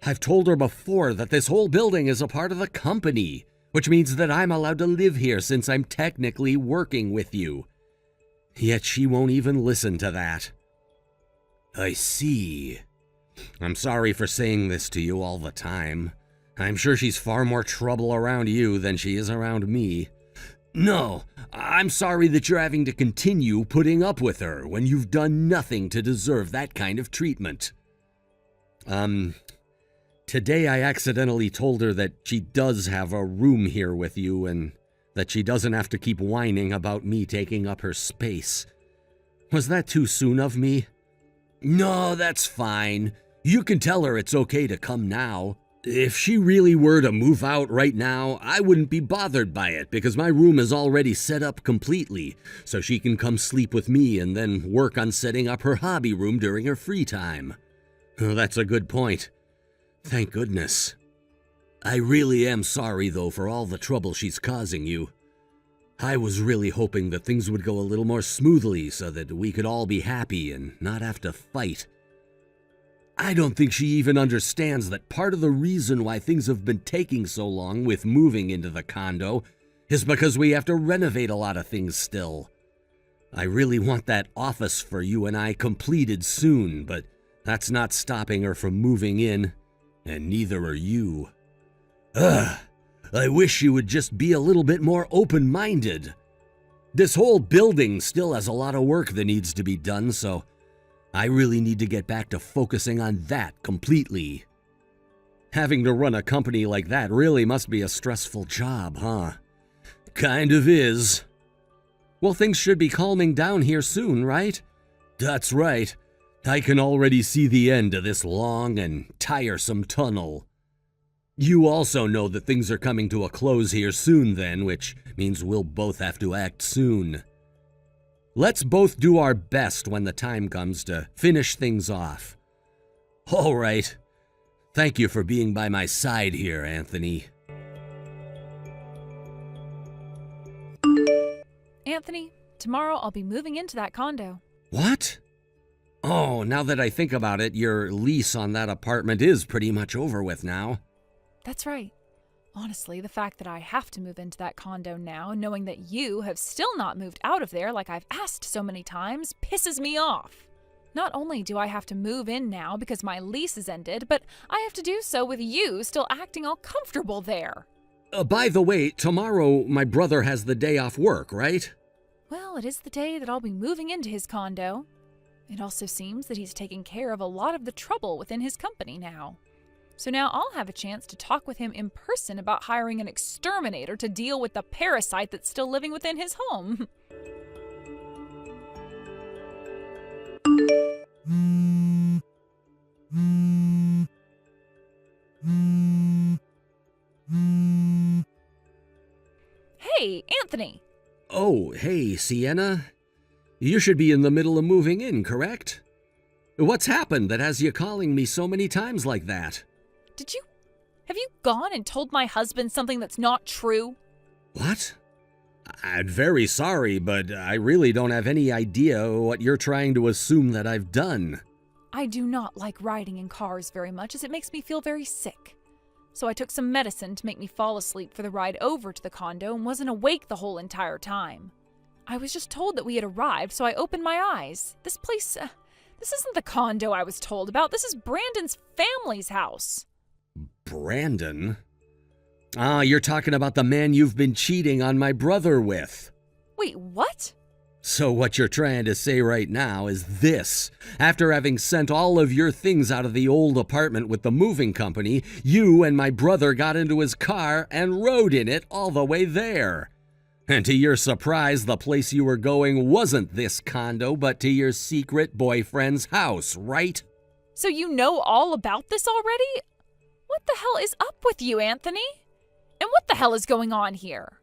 [SPEAKER 3] I've told her before that this whole building is a part of the company, which means that I'm allowed to live here since I'm technically working with you. Yet she won't even listen to that. I see. I'm sorry for saying this to you all the time. I'm sure she's far more trouble around you than she is around me. No, I'm sorry that you're having to continue putting up with her when you've done nothing to deserve that kind of treatment. Today I accidentally told her that she does have a room here with you and that she doesn't have to keep whining about me taking up her space. Was that too soon of me? No, that's fine. You can tell her it's okay to come now. If she really were to move out right now, I wouldn't be bothered by it because my room is already set up completely, so she can come sleep with me and then work on setting up her hobby room during her free time. Oh, that's a good point. Thank goodness. I really am sorry, though, for all the trouble she's causing you. I was really hoping that things would go a little more smoothly so that we could all be happy and not have to fight. I don't think she even understands that part of the reason why things have been taking so long with moving into the condo is because we have to renovate a lot of things still. I really want that office for you and I completed soon, but that's not stopping her from moving in, and neither are you. I wish you would just be a little bit more open-minded. This whole building still has a lot of work that needs to be done, so I really need to get back to focusing on that completely. Having to run a company like that really must be a stressful job, huh? Kind of is. Well, things should be calming down here soon, right? That's right. I can already see the end of this long and tiresome tunnel. You also know that things are coming to a close here soon then, which means we'll both have to act soon. Let's both do our best when the time comes to finish things off. All right. Thank you for being by my side here, Anthony.
[SPEAKER 2] Anthony, tomorrow I'll be moving into that condo.
[SPEAKER 3] What? Oh, now that I think about it, your lease on that apartment is pretty much over with now.
[SPEAKER 2] That's right. Honestly, the fact that I have to move into that condo now, knowing that you have still not moved out of there like I've asked so many times, pisses me off. Not only do I have to move in now because my lease is ended, but I have to do so with you still acting all comfortable there.
[SPEAKER 3] By the way, tomorrow my brother has the day off work, right?
[SPEAKER 2] Well, it is the day that I'll be moving into his condo. It also seems that he's taking care of a lot of the trouble within his company now. So now I'll have a chance to talk with him in person about hiring an exterminator to deal with the parasite that's still living within his home. Hey, Anthony!
[SPEAKER 3] Oh, hey, Sienna. You should be in the middle of moving in, correct? What's happened that has you calling me so many times like that?
[SPEAKER 2] Have you gone and told my husband something that's not true?
[SPEAKER 3] What? I'm very sorry, but I really don't have any idea what you're trying to assume that I've done.
[SPEAKER 2] I do not like riding in cars very much as it makes me feel very sick. So I took some medicine to make me fall asleep for the ride over to the condo and wasn't awake the whole entire time. I was just told that we had arrived, so I opened my eyes. This place, this isn't the condo I was told about. This is Brandon's family's house.
[SPEAKER 3] Brandon? Ah, you're talking about the man you've been cheating on my brother with.
[SPEAKER 2] Wait, what?
[SPEAKER 3] So what you're trying to say right now is this. After having sent all of your things out of the old apartment with the moving company, you and my brother got into his car and rode in it all the way there. And to your surprise, the place you were going wasn't this condo, but to your secret boyfriend's house, right?
[SPEAKER 2] So you know all about this already? What the hell is up with you, Anthony? And what the hell is going on here?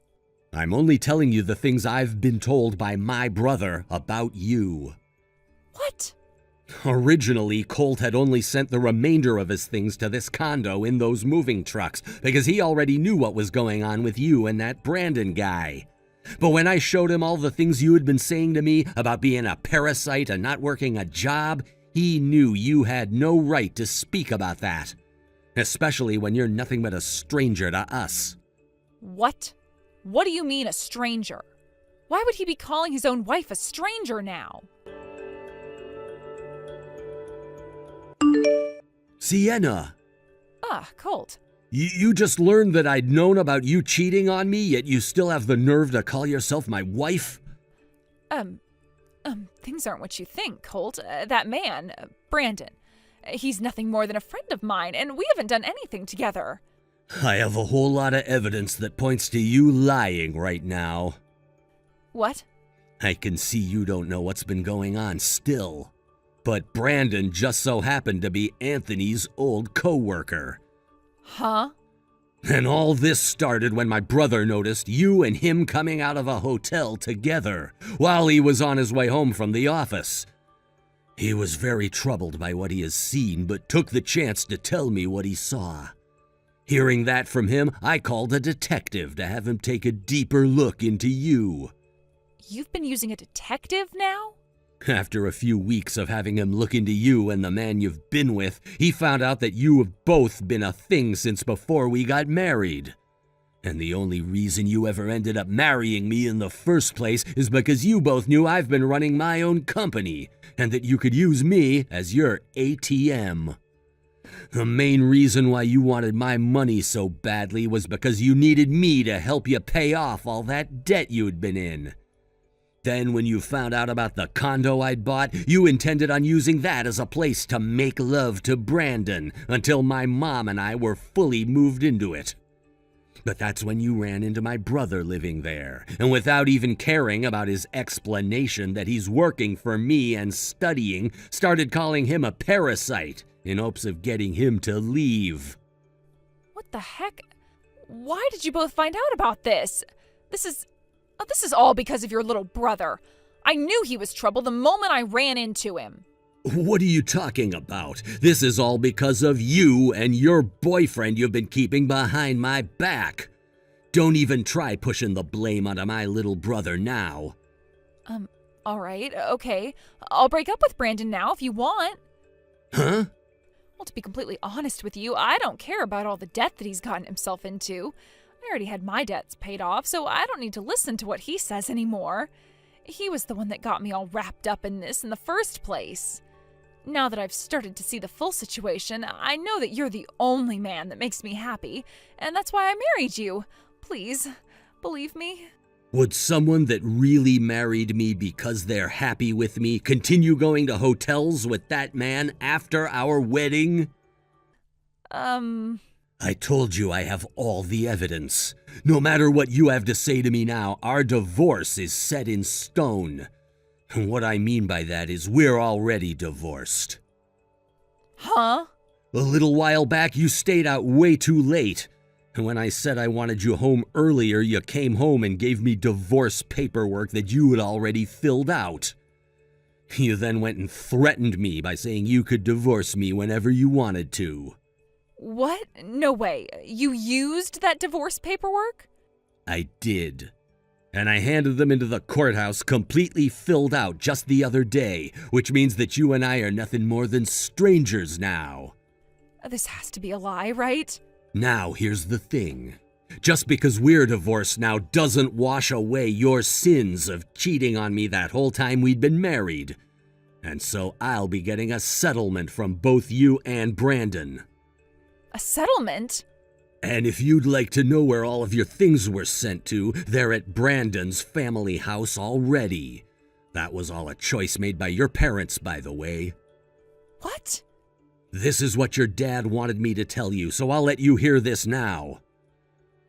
[SPEAKER 3] I'm only telling you the things I've been told by my brother about you.
[SPEAKER 2] What?
[SPEAKER 3] Originally, Colt had only sent the remainder of his things to this condo in those moving trucks because he already knew what was going on with you and that Brandon guy. But when I showed him all the things you had been saying to me about being a parasite and not working a job, he knew you had no right to speak about that. Especially when you're nothing but a stranger to us.
[SPEAKER 2] What? What do you mean, a stranger? Why would he be calling his own wife a stranger now?
[SPEAKER 3] Sienna!
[SPEAKER 2] Colt.
[SPEAKER 3] You just learned that I'd known about you cheating on me, yet you still have the nerve to call yourself my wife?
[SPEAKER 2] Things aren't what you think, Colt. That man, Brandon, he's nothing more than a friend of mine, and we haven't done anything together.
[SPEAKER 3] I have a whole lot of evidence that points to you lying right now.
[SPEAKER 2] What?
[SPEAKER 3] I can see you don't know what's been going on still. But Brandon just so happened to be Anthony's old co-worker.
[SPEAKER 2] Huh?
[SPEAKER 3] And all this started when my brother noticed you and him coming out of a hotel together while he was on his way home from the office. He was very troubled by what he has seen, but took the chance to tell me what he saw. Hearing that from him, I called a detective to have him take a deeper look into you.
[SPEAKER 2] You've been using a detective now?
[SPEAKER 3] After a few weeks of having him look into you and the man you've been with, he found out that you have both been a thing since before we got married. And the only reason you ever ended up marrying me in the first place is because you both knew I've been running my own company, and that you could use me as your ATM. The main reason why you wanted my money so badly was because you needed me to help you pay off all that debt you'd been in. Then when you found out about the condo I'd bought, you intended on using that as a place to make love to Brandon until my mom and I were fully moved into it. But that's when you ran into my brother living there, and without even caring about his explanation that he's working for me and studying, started calling him a parasite in hopes of getting him to leave.
[SPEAKER 1] What the heck? Why did you both find out about this? This is all because of your little brother. I knew he was trouble the moment I ran into him.
[SPEAKER 3] What are you talking about? This is all because of you and your boyfriend you've been keeping behind my back. Don't even try pushing the blame onto my little brother now.
[SPEAKER 1] All right, okay. I'll break up with Brandon now if you want.
[SPEAKER 3] Huh?
[SPEAKER 1] Well, to be completely honest with you, I don't care about all the debt that he's gotten himself into. I already had my debts paid off, so I don't need to listen to what he says anymore. He was the one that got me all wrapped up in this in the first place. Now that I've started to see the full situation, I know that you're the only man that makes me happy, and that's why I married you. Please, believe me.
[SPEAKER 3] Would someone that really married me because they're happy with me continue going to hotels with that man after our wedding? I told you I have all the evidence. No matter what you have to say to me now, our divorce is set in stone. And what I mean by that is we're already divorced.
[SPEAKER 1] Huh?
[SPEAKER 3] A little while back, you stayed out way too late. And when I said I wanted you home earlier, you came home and gave me divorce paperwork that you had already filled out. You then went and threatened me by saying you could divorce me whenever you wanted to.
[SPEAKER 1] What? No way. You used that divorce paperwork?
[SPEAKER 3] I did. And I handed them into the courthouse completely filled out just the other day, which means that you and I are nothing more than strangers now.
[SPEAKER 1] This has to be a lie, right?
[SPEAKER 3] Now, here's the thing. Just because we're divorced now doesn't wash away your sins of cheating on me that whole time we'd been married. And so I'll be getting a settlement from both you and Brandon.
[SPEAKER 1] A settlement?
[SPEAKER 3] And if you'd like to know where all of your things were sent to, they're at Brandon's family house already. That was all a choice made by your parents, by the way.
[SPEAKER 1] What?
[SPEAKER 3] This is what your dad wanted me to tell you, so I'll let you hear this now.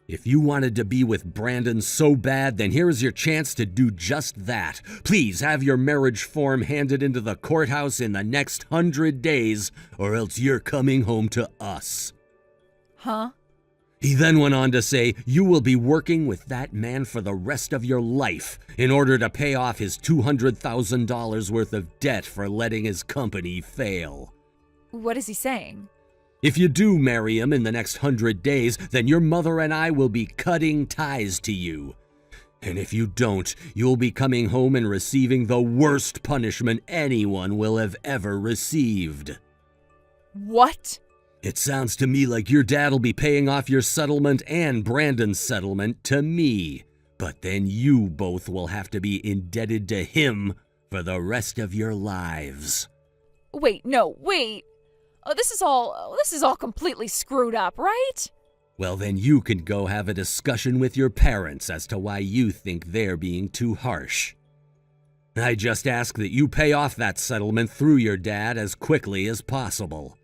[SPEAKER 3] If you wanted to be with Brandon so bad, then here is your chance to do just that. Please have your marriage form handed into the courthouse in the next 100 days, or else you're coming home to us.
[SPEAKER 1] Huh?
[SPEAKER 3] He then went on to say, you will be working with that man for the rest of your life in order to pay off his $200,000 worth of debt for letting his company fail.
[SPEAKER 1] What is he saying?
[SPEAKER 3] If you do marry him in the next 100 days, then your mother and I will be cutting ties to you. And if you don't, you'll be coming home and receiving the worst punishment anyone will have ever received.
[SPEAKER 1] What?
[SPEAKER 3] It sounds to me like your dad'll be paying off your settlement and Brandon's settlement to me. But then you both will have to be indebted to him for the rest of your lives.
[SPEAKER 1] Wait. This is all completely screwed up, right?
[SPEAKER 3] Well, then you can go have a discussion with your parents as to why you think they're being too harsh. I just ask that you pay off that settlement through your dad as quickly as possible.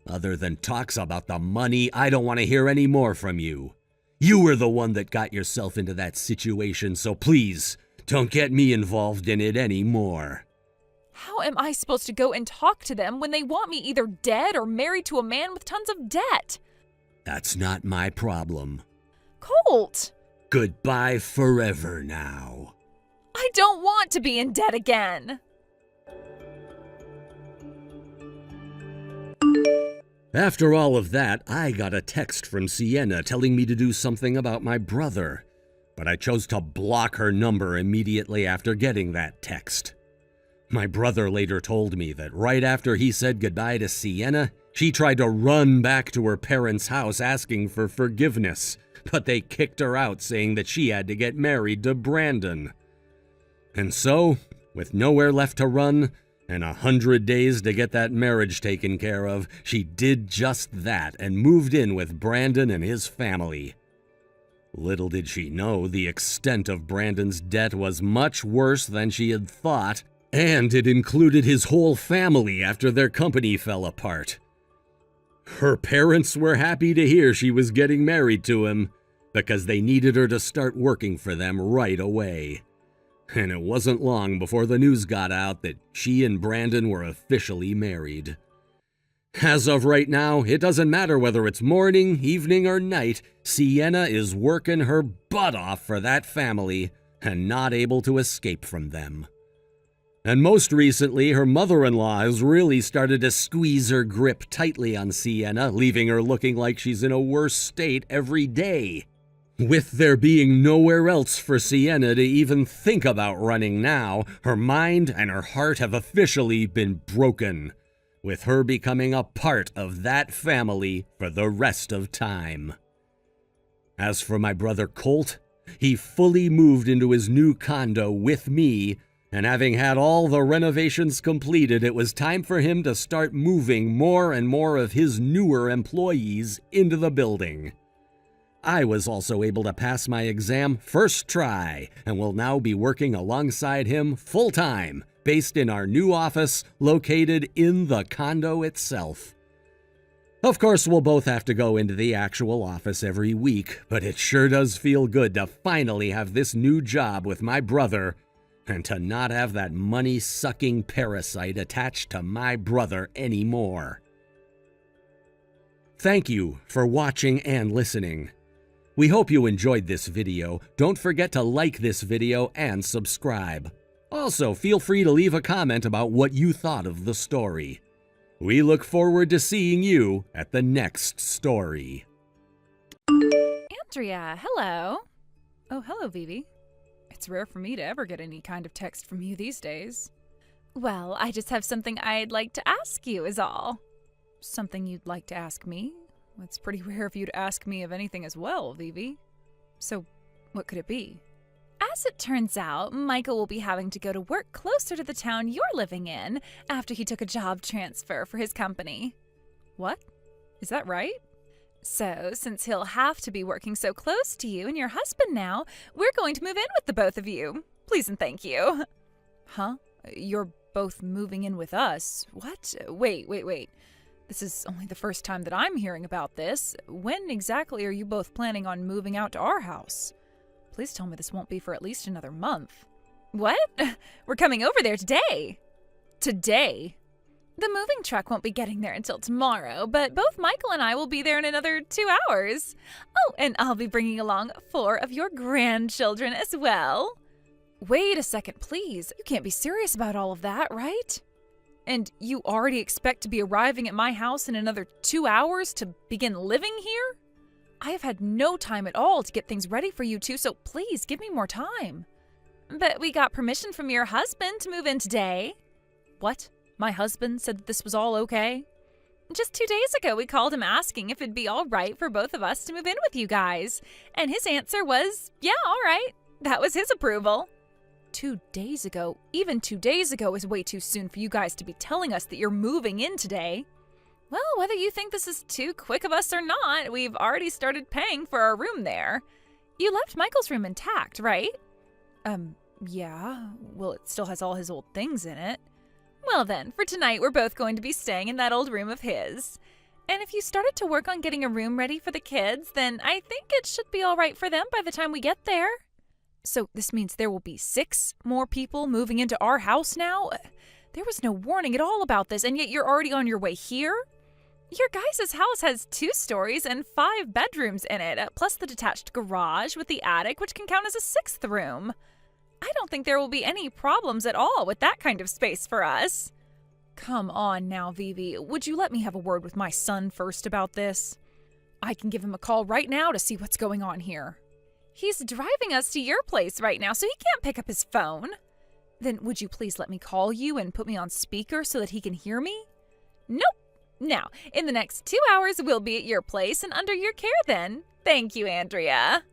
[SPEAKER 3] Other than talks about the money, I don't want to hear any more from you. You were the one that got yourself into that situation, so please, don't get me involved in it anymore.
[SPEAKER 1] How am I supposed to go and talk to them when they want me either dead or married to a man with tons of debt?
[SPEAKER 3] That's not my problem.
[SPEAKER 1] Colt!
[SPEAKER 3] Goodbye forever now.
[SPEAKER 1] I don't want to be in debt again.
[SPEAKER 3] After all of that, I got a text from Sienna telling me to do something about my brother, but I chose to block her number immediately after getting that text. My brother later told me that right after he said goodbye to Sienna, she tried to run back to her parents' house asking for forgiveness, but they kicked her out saying that she had to get married to Brandon. And so, with nowhere left to run, and 100 days to get that marriage taken care of, she did just that and moved in with Brandon and his family. Little did she know the extent of Brandon's debt was much worse than she had thought, and it included his whole family after their company fell apart. Her parents were happy to hear she was getting married to him, because they needed her to start working for them right away. And it wasn't long before the news got out that she and Brandon were officially married. As of right now, it doesn't matter whether it's morning, evening, or night, Sienna is working her butt off for that family and not able to escape from them. And most recently, her mother-in-law has really started to squeeze her grip tightly on Sienna, leaving her looking like she's in a worse state every day. With there being nowhere else for Sienna to even think about running now, her mind and her heart have officially been broken, with her becoming a part of that family for the rest of time. As for my brother Colt, he fully moved into his new condo with me, and having had all the renovations completed, it was time for him to start moving more and more of his newer employees into the building. I was also able to pass my exam first try and will now be working alongside him full-time, based in our new office located in the condo itself. Of course, we'll both have to go into the actual office every week, but it sure does feel good to finally have this new job with my brother and to not have that money-sucking parasite attached to my brother anymore. Thank you for watching and listening. We hope you enjoyed this video. Don't forget to like this video and subscribe. Also, feel free to leave a comment about what you thought of the story. We look forward to seeing you at the next story.
[SPEAKER 1] Andrea, hello.
[SPEAKER 2] Oh, hello, Vivi. It's rare for me to ever get any kind of text from you these days.
[SPEAKER 1] Well, I just have something I'd like to ask you is all.
[SPEAKER 2] Something you'd like to ask me? It's pretty rare of you to ask me of anything as well, Vivi. So, what could it be?
[SPEAKER 1] As it turns out, Michael will be having to go to work closer to the town you're living in after he took a job transfer for his company.
[SPEAKER 2] What? Is that right?
[SPEAKER 1] So, since he'll have to be working so close to you and your husband now, we're going to move in with the both of you. Please and thank you.
[SPEAKER 2] Huh? You're both moving in with us? What? Wait. This is only the first time that I'm hearing about this. When exactly are you both planning on moving out to our house? Please tell me this won't be for at least another month.
[SPEAKER 1] What? We're coming over there today.
[SPEAKER 2] Today?
[SPEAKER 1] The moving truck won't be getting there until tomorrow, but both Michael and I will be there in another 2 hours. Oh, and I'll be bringing along 4 of your grandchildren as well.
[SPEAKER 2] Wait a second, please. You can't be serious about all of that, right? And you already expect to be arriving at my house in another 2 hours to begin living here? I have had no time at all to get things ready for you two, so please give me more time.
[SPEAKER 1] But we got permission from your husband to move in today.
[SPEAKER 2] What? My husband said that this was all okay?
[SPEAKER 1] Just 2 days ago, we called him asking if it'd be all right for both of us to move in with you guys. And his answer was, yeah, all right. That was his approval.
[SPEAKER 2] 2 days ago? Even 2 days ago is way too soon for you guys to be telling us that you're moving in today.
[SPEAKER 1] Well, whether you think this is too quick of us or not, we've already started paying for our room there. You left Michael's room intact, right?
[SPEAKER 2] Yeah. Well, it still has all his old things in it.
[SPEAKER 1] Well then, for tonight we're both going to be staying in that old room of his. And if you started to work on getting a room ready for the kids, then I think it should be all right for them by the time we get there.
[SPEAKER 2] So this means there will be 6 more people moving into our house now? There was no warning at all about this, and yet you're already on your way here?
[SPEAKER 1] Your guys' house has 2 stories and 5 bedrooms in it, plus the detached garage with the attic, which can count as a 6th room. I don't think there will be any problems at all with that kind of space for us.
[SPEAKER 2] Come on now, Vivi. Would you let me have a word with my son first about this? I can give him a call right now to see what's going on here.
[SPEAKER 1] He's driving us to your place right now, so he can't pick up his phone.
[SPEAKER 2] Then would you please let me call you and put me on speaker so that he can hear me?
[SPEAKER 1] Nope. Now, in the next 2 hours, we'll be at your place and under your care then. Thank you, Andrea.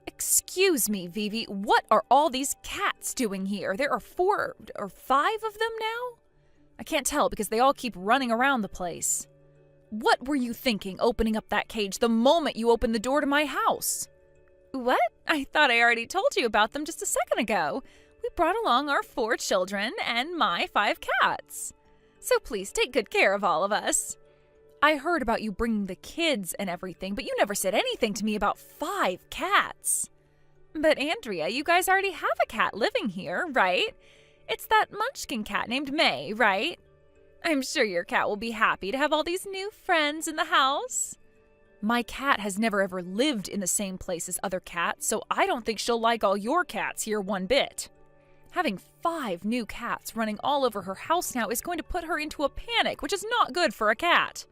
[SPEAKER 2] Excuse me, Vivi, what are all these cats doing here? There are 4 or 5 of them now? I can't tell because they all keep running around the place. What were you thinking opening up that cage the moment you opened the door to my house?
[SPEAKER 1] What? I thought I already told you about them just a second ago. We brought along our 4 children and my 5 cats. So please take good care of all of us. I heard about you bringing the kids and everything, but you never said anything to me about 5 cats. But Andrea, you guys already have a cat living here, right? It's that munchkin cat named May, right? I'm sure your cat will be happy to have all these new friends in the house. My cat has never ever lived in the same place as other cats, so I don't think she'll like all your cats here one bit. Having 5 new cats running all over her house now is going to put her into a panic, which is not good for a cat.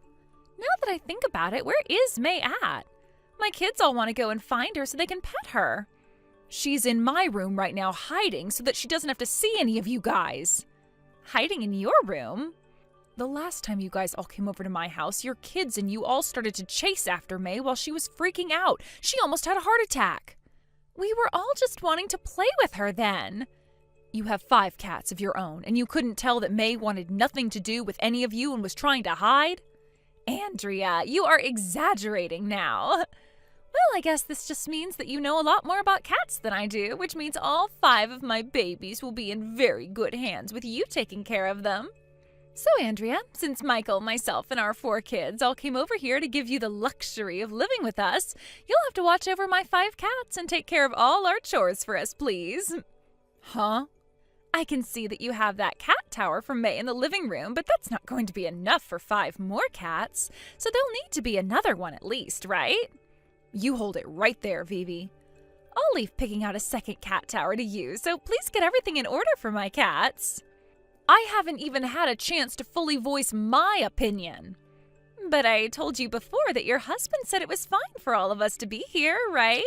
[SPEAKER 1] Now that I think about it, where is May at? My kids all want to go and find her so they can pet her. She's in my room right now hiding so that she doesn't have to see any of you guys. Hiding in your room? The last time you guys all came over to my house, your kids and you all started to chase after May while she was freaking out. She almost had a heart attack. We were all just wanting to play with her then. You have 5 cats of your own, and you couldn't tell that May wanted nothing to do with any of you and was trying to hide? Andrea, you are exaggerating now. Well, I guess this just means that you know a lot more about cats than I do, which means all 5 of my babies will be in very good hands with you taking care of them. So, Andrea, since Michael, myself, and our 4 kids all came over here to give you the luxury of living with us, you'll have to watch over my 5 cats and take care of all our chores for us, please. Huh? I can see that you have that cat tower for May in the living room, but that's not going to be enough for 5 more cats, so there'll need to be another one at least, right? You hold it right there, Vivi. I'll leave picking out a second cat tower to you, so please get everything in order for my cats. I haven't even had a chance to fully voice my opinion. But I told you before that your husband said it was fine for all of us to be here, right?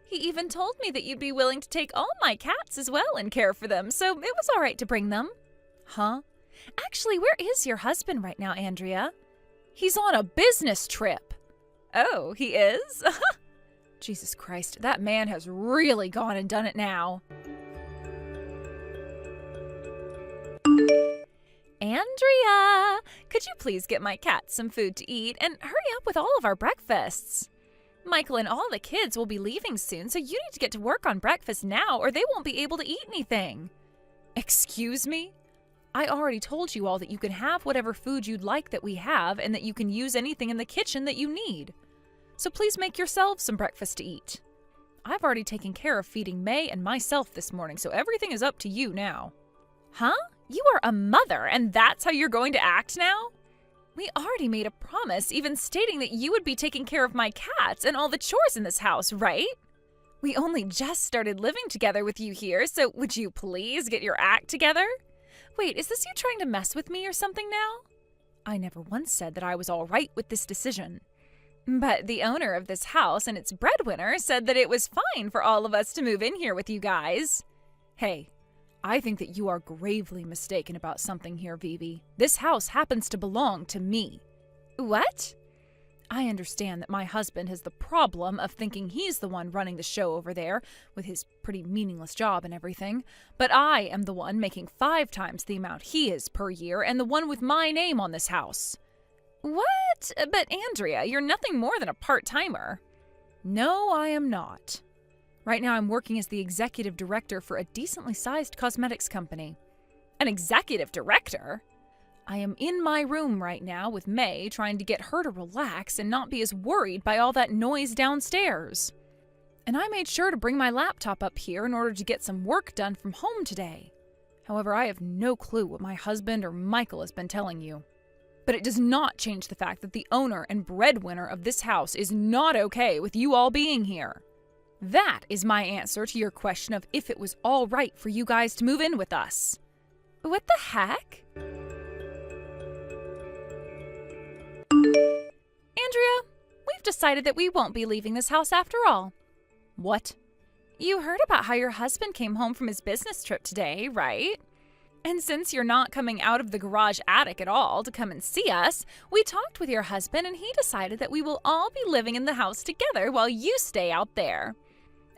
[SPEAKER 1] He even told me that you'd be willing to take all my cats as well and care for them, so it was all right to bring them. Huh? Actually, where is your husband right now, Andrea? He's on a business trip. Oh, he is? Jesus Christ, that man has really gone and done it now. Andrea, could you please get my cats some food to eat and hurry up with all of our breakfasts? Michael and all the kids will be leaving soon, so you need to get to work on breakfast now or they won't be able to eat anything. Excuse me? I already told you all that you can have whatever food you'd like that we have and that you can use anything in the kitchen that you need. So please make yourselves some breakfast to eat. I've already taken care of feeding May and myself this morning, so everything is up to you now. Huh? You are a mother, and that's how you're going to act now? We already made a promise, even stating that you would be taking care of my cats and all the chores in this house, right? We only just started living together with you here, so would you please get your act together? Wait, is this you trying to mess with me or something now? I never once said that I was all right with this decision. But the owner of this house and its breadwinner said that it was fine for all of us to move in here with you guys. Hey, I think that you are gravely mistaken about something here, Vivi. This house happens to belong to me. What? I understand that my husband has the problem of thinking he's the one running the show over there with his pretty meaningless job and everything, but I am the one making 5 times the amount he is per year and the one with my name on this house. What? But Andrea, you're nothing more than a part-timer. No, I am not. Right now I'm working as the executive director for a decently sized cosmetics company. An executive director? I am in my room right now with May trying to get her to relax and not be as worried by all that noise downstairs. And I made sure to bring my laptop up here in order to get some work done from home today. However, I have no clue what my husband or Michael has been telling you. But it does not change the fact that the owner and breadwinner of this house is not okay with you all being here. That is my answer to your question of if it was all right for you guys to move in with us. What the heck? Andrea, we've decided that we won't be leaving this house after all. What? You heard about how your husband came home from his business trip today, right? And since you're not coming out of the garage attic at all to come and see us, we talked with your husband and he decided that we will all be living in the house together while you stay out there.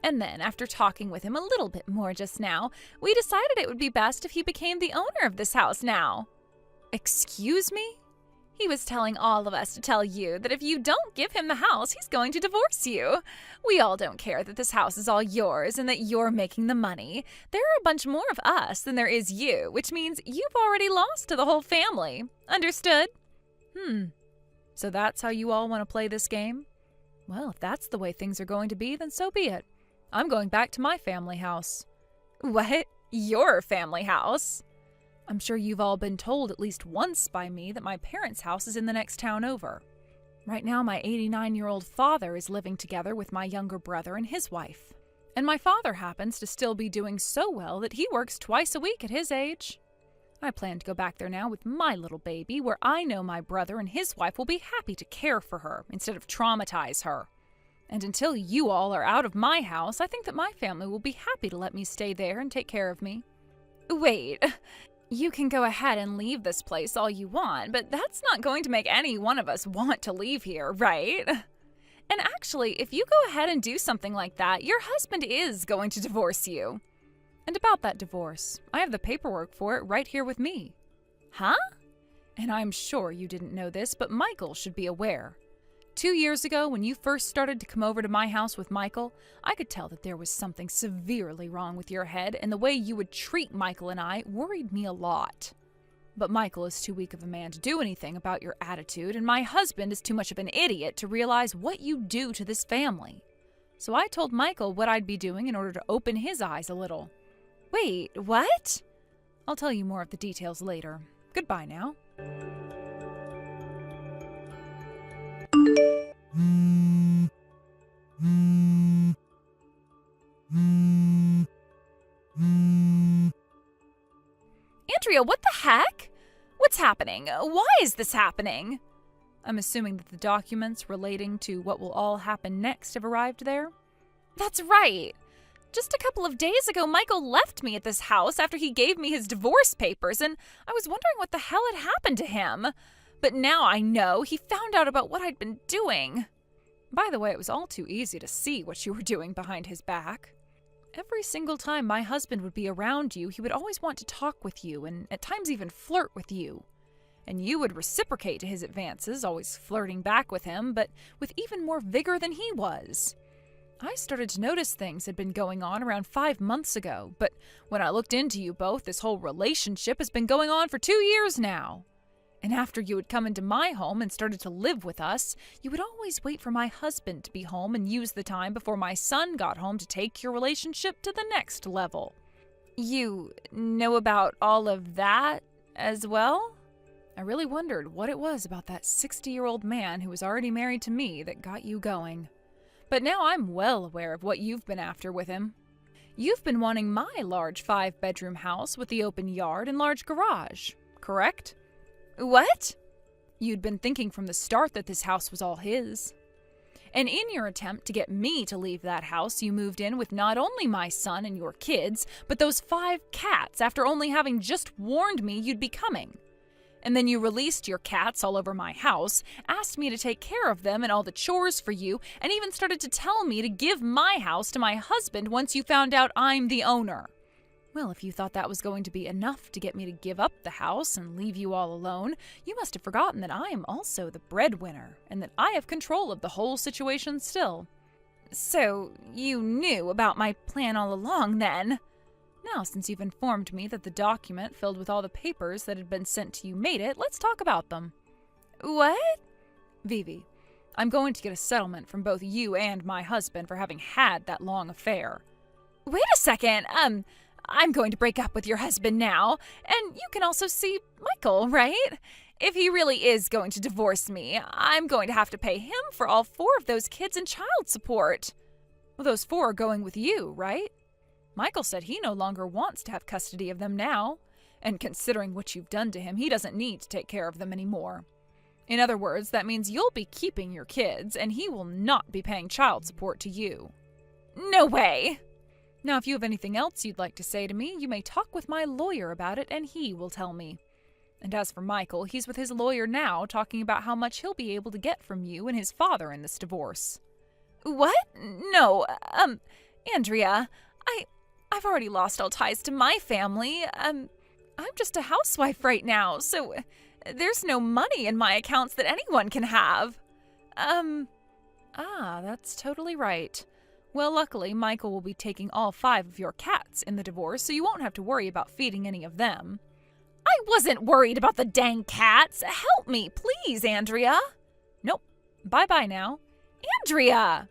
[SPEAKER 1] And then, after talking with him a little bit more just now, we decided it would be best if he became the owner of this house now. Excuse me? He was telling all of us to tell you that if you don't give him the house, he's going to divorce you. We all don't care that this house is all yours and that you're making the money. There are a bunch more of us than there is you, which means you've already lost to the whole family. Understood?
[SPEAKER 2] So that's how you all want to play this game? Well, if that's the way things are going to be, then so be it. I'm going back to my family house.
[SPEAKER 1] What? Your family house?
[SPEAKER 2] I'm sure you've all been told at least once by me that my parents' house is in the next town over. Right now, my 89-year-old father is living together with my younger brother and his wife. And my father happens to still be doing so well that he works twice a week at his age. I plan to go back there now with my little baby, where I know my brother and his wife will be happy to care for her instead of traumatize her. And until you all are out of my house, I think that my family will be happy to let me stay there and take care of me.
[SPEAKER 1] Wait, you can go ahead and leave this place all you want, but that's not going to make any one of us want to leave here, right? And actually, if you go ahead and do something like that, your husband is going to divorce you.
[SPEAKER 2] And about that divorce, I have the paperwork for it right here with me.
[SPEAKER 1] Huh?
[SPEAKER 2] And I'm sure you didn't know this, but Michael should be aware. 2 years ago, when you first started to come over to my house with Michael, I could tell that there was something severely wrong with your head, and the way you would treat Michael and I worried me a lot. But Michael is too weak of a man to do anything about your attitude, and my husband is too much of an idiot to realize what you do to this family. So I told Michael what I'd be doing in order to open his eyes a little.
[SPEAKER 1] Wait, what?
[SPEAKER 2] I'll tell you more of the details later. Goodbye now.
[SPEAKER 1] Andrea, what the heck? What's happening? Why is this happening?
[SPEAKER 2] I'm assuming that the documents relating to what will all happen next have arrived there?
[SPEAKER 1] That's right. Just a couple of days ago, Michael left me at this house after he gave me his divorce papers, and I was wondering what the hell had happened to him. But now I know he found out about what I'd been doing.
[SPEAKER 2] By the way, it was all too easy to see what you were doing behind his back. Every single time my husband would be around you, he would always want to talk with you and at times even flirt with you. And you would reciprocate to his advances, always flirting back with him, but with even more vigor than he was. I started to notice things had been going on around 5 months ago, but when I looked into you both, this whole relationship has been going on for 2 years now. And after you had come into my home and started to live with us, you would always wait for my husband to be home and use the time before my son got home to take your relationship to the next level.
[SPEAKER 1] You know about all of that as well?
[SPEAKER 2] I really wondered what it was about that 60-year-old man who was already married to me that got you going. But now I'm well aware of what you've been after with him. You've been wanting my large 5-bedroom house with the open yard and large garage, correct?
[SPEAKER 1] What?
[SPEAKER 2] You'd been thinking from the start that this house was all his. And in your attempt to get me to leave that house, you moved in with not only my son and your kids, but those 5 cats after only having just warned me you'd be coming. And then you released your cats all over my house, asked me to take care of them and all the chores for you, and even started to tell me to give my house to my husband once you found out I'm the owner. Well, if you thought that was going to be enough to get me to give up the house and leave you all alone, you must have forgotten that I am also the breadwinner, and that I have control of the whole situation still.
[SPEAKER 1] So, you knew about my plan all along, then?
[SPEAKER 2] Now, since you've informed me that the document filled with all the papers that had been sent to you made it, let's talk about them.
[SPEAKER 1] What?
[SPEAKER 2] Vivi, I'm going to get a settlement from both you and my husband for having had that long affair.
[SPEAKER 1] Wait a second, I'm going to break up with your husband now, and you can also see Michael, right? If he really is going to divorce me, I'm going to have to pay him for all 4 of those kids and child support.
[SPEAKER 2] Well, those 4 are going with you, right? Michael said he no longer wants to have custody of them now, and considering what you've done to him, he doesn't need to take care of them anymore. In other words, that means you'll be keeping your kids, and he will not be paying child support to you.
[SPEAKER 1] No way!
[SPEAKER 2] Now, if you have anything else you'd like to say to me, you may talk with my lawyer about it, and he will tell me. And as for Michael, he's with his lawyer now, talking about how much he'll be able to get from you and his father in this divorce.
[SPEAKER 1] What? No, Andrea, I've already lost all ties to my family. I'm just a housewife right now, so there's no money in my accounts that anyone can have.
[SPEAKER 2] That's totally right. Well, luckily, Michael will be taking all 5 of your cats in the divorce, so you won't have to worry about feeding any of them.
[SPEAKER 1] I wasn't worried about the dang cats. Help me, please, Andrea.
[SPEAKER 2] Bye-bye now.
[SPEAKER 1] Andrea!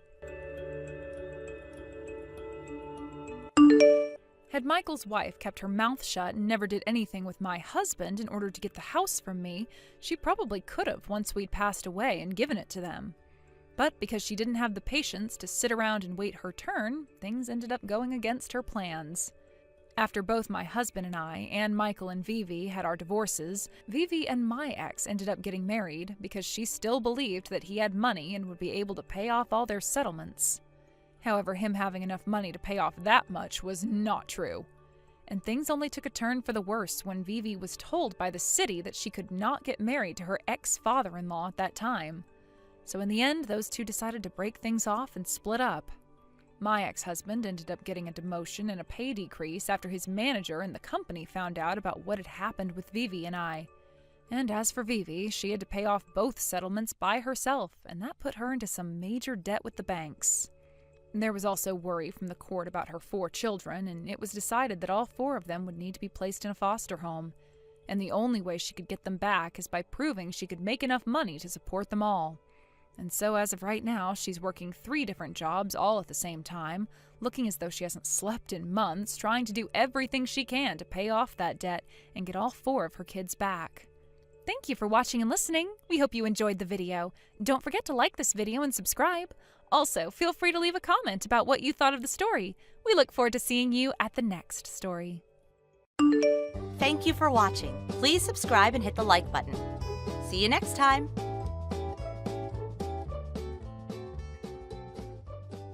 [SPEAKER 2] Had Michael's wife kept her mouth shut and never did anything with my husband in order to get the house from me, she probably could have once we'd passed away and given it to them. But because she didn't have the patience to sit around and wait her turn, things ended up going against her plans. After both my husband and I, and Michael and Vivi, had our divorces, Vivi and my ex ended up getting married because she still believed that he had money and would be able to pay off all their settlements. However, him having enough money to pay off that much was not true. And things only took a turn for the worse when Vivi was told by the city that she could not get married to her ex-father-in-law at that time. So in the end, those two decided to break things off and split up. My ex-husband ended up getting a demotion and a pay decrease after his manager and the company found out about what had happened with Vivi and I. And as for Vivi, she had to pay off both settlements by herself, and that put her into some major debt with the banks. There was also worry from the court about her 4 children, and it was decided that all 4 of them would need to be placed in a foster home. And the only way she could get them back is by proving she could make enough money to support them all. And so as of right now, she's working 3 different jobs all at the same time, looking as though she hasn't slept in months, trying to do everything she can to pay off that debt and get all 4 of her kids back.
[SPEAKER 1] Thank you for watching and listening. We hope you enjoyed the video. Don't forget to like this video and subscribe. Also, feel free to leave a comment about what you thought of the story. We look forward to seeing you at the next story.
[SPEAKER 4] Thank you for watching. Please subscribe and hit the like button. See you next time.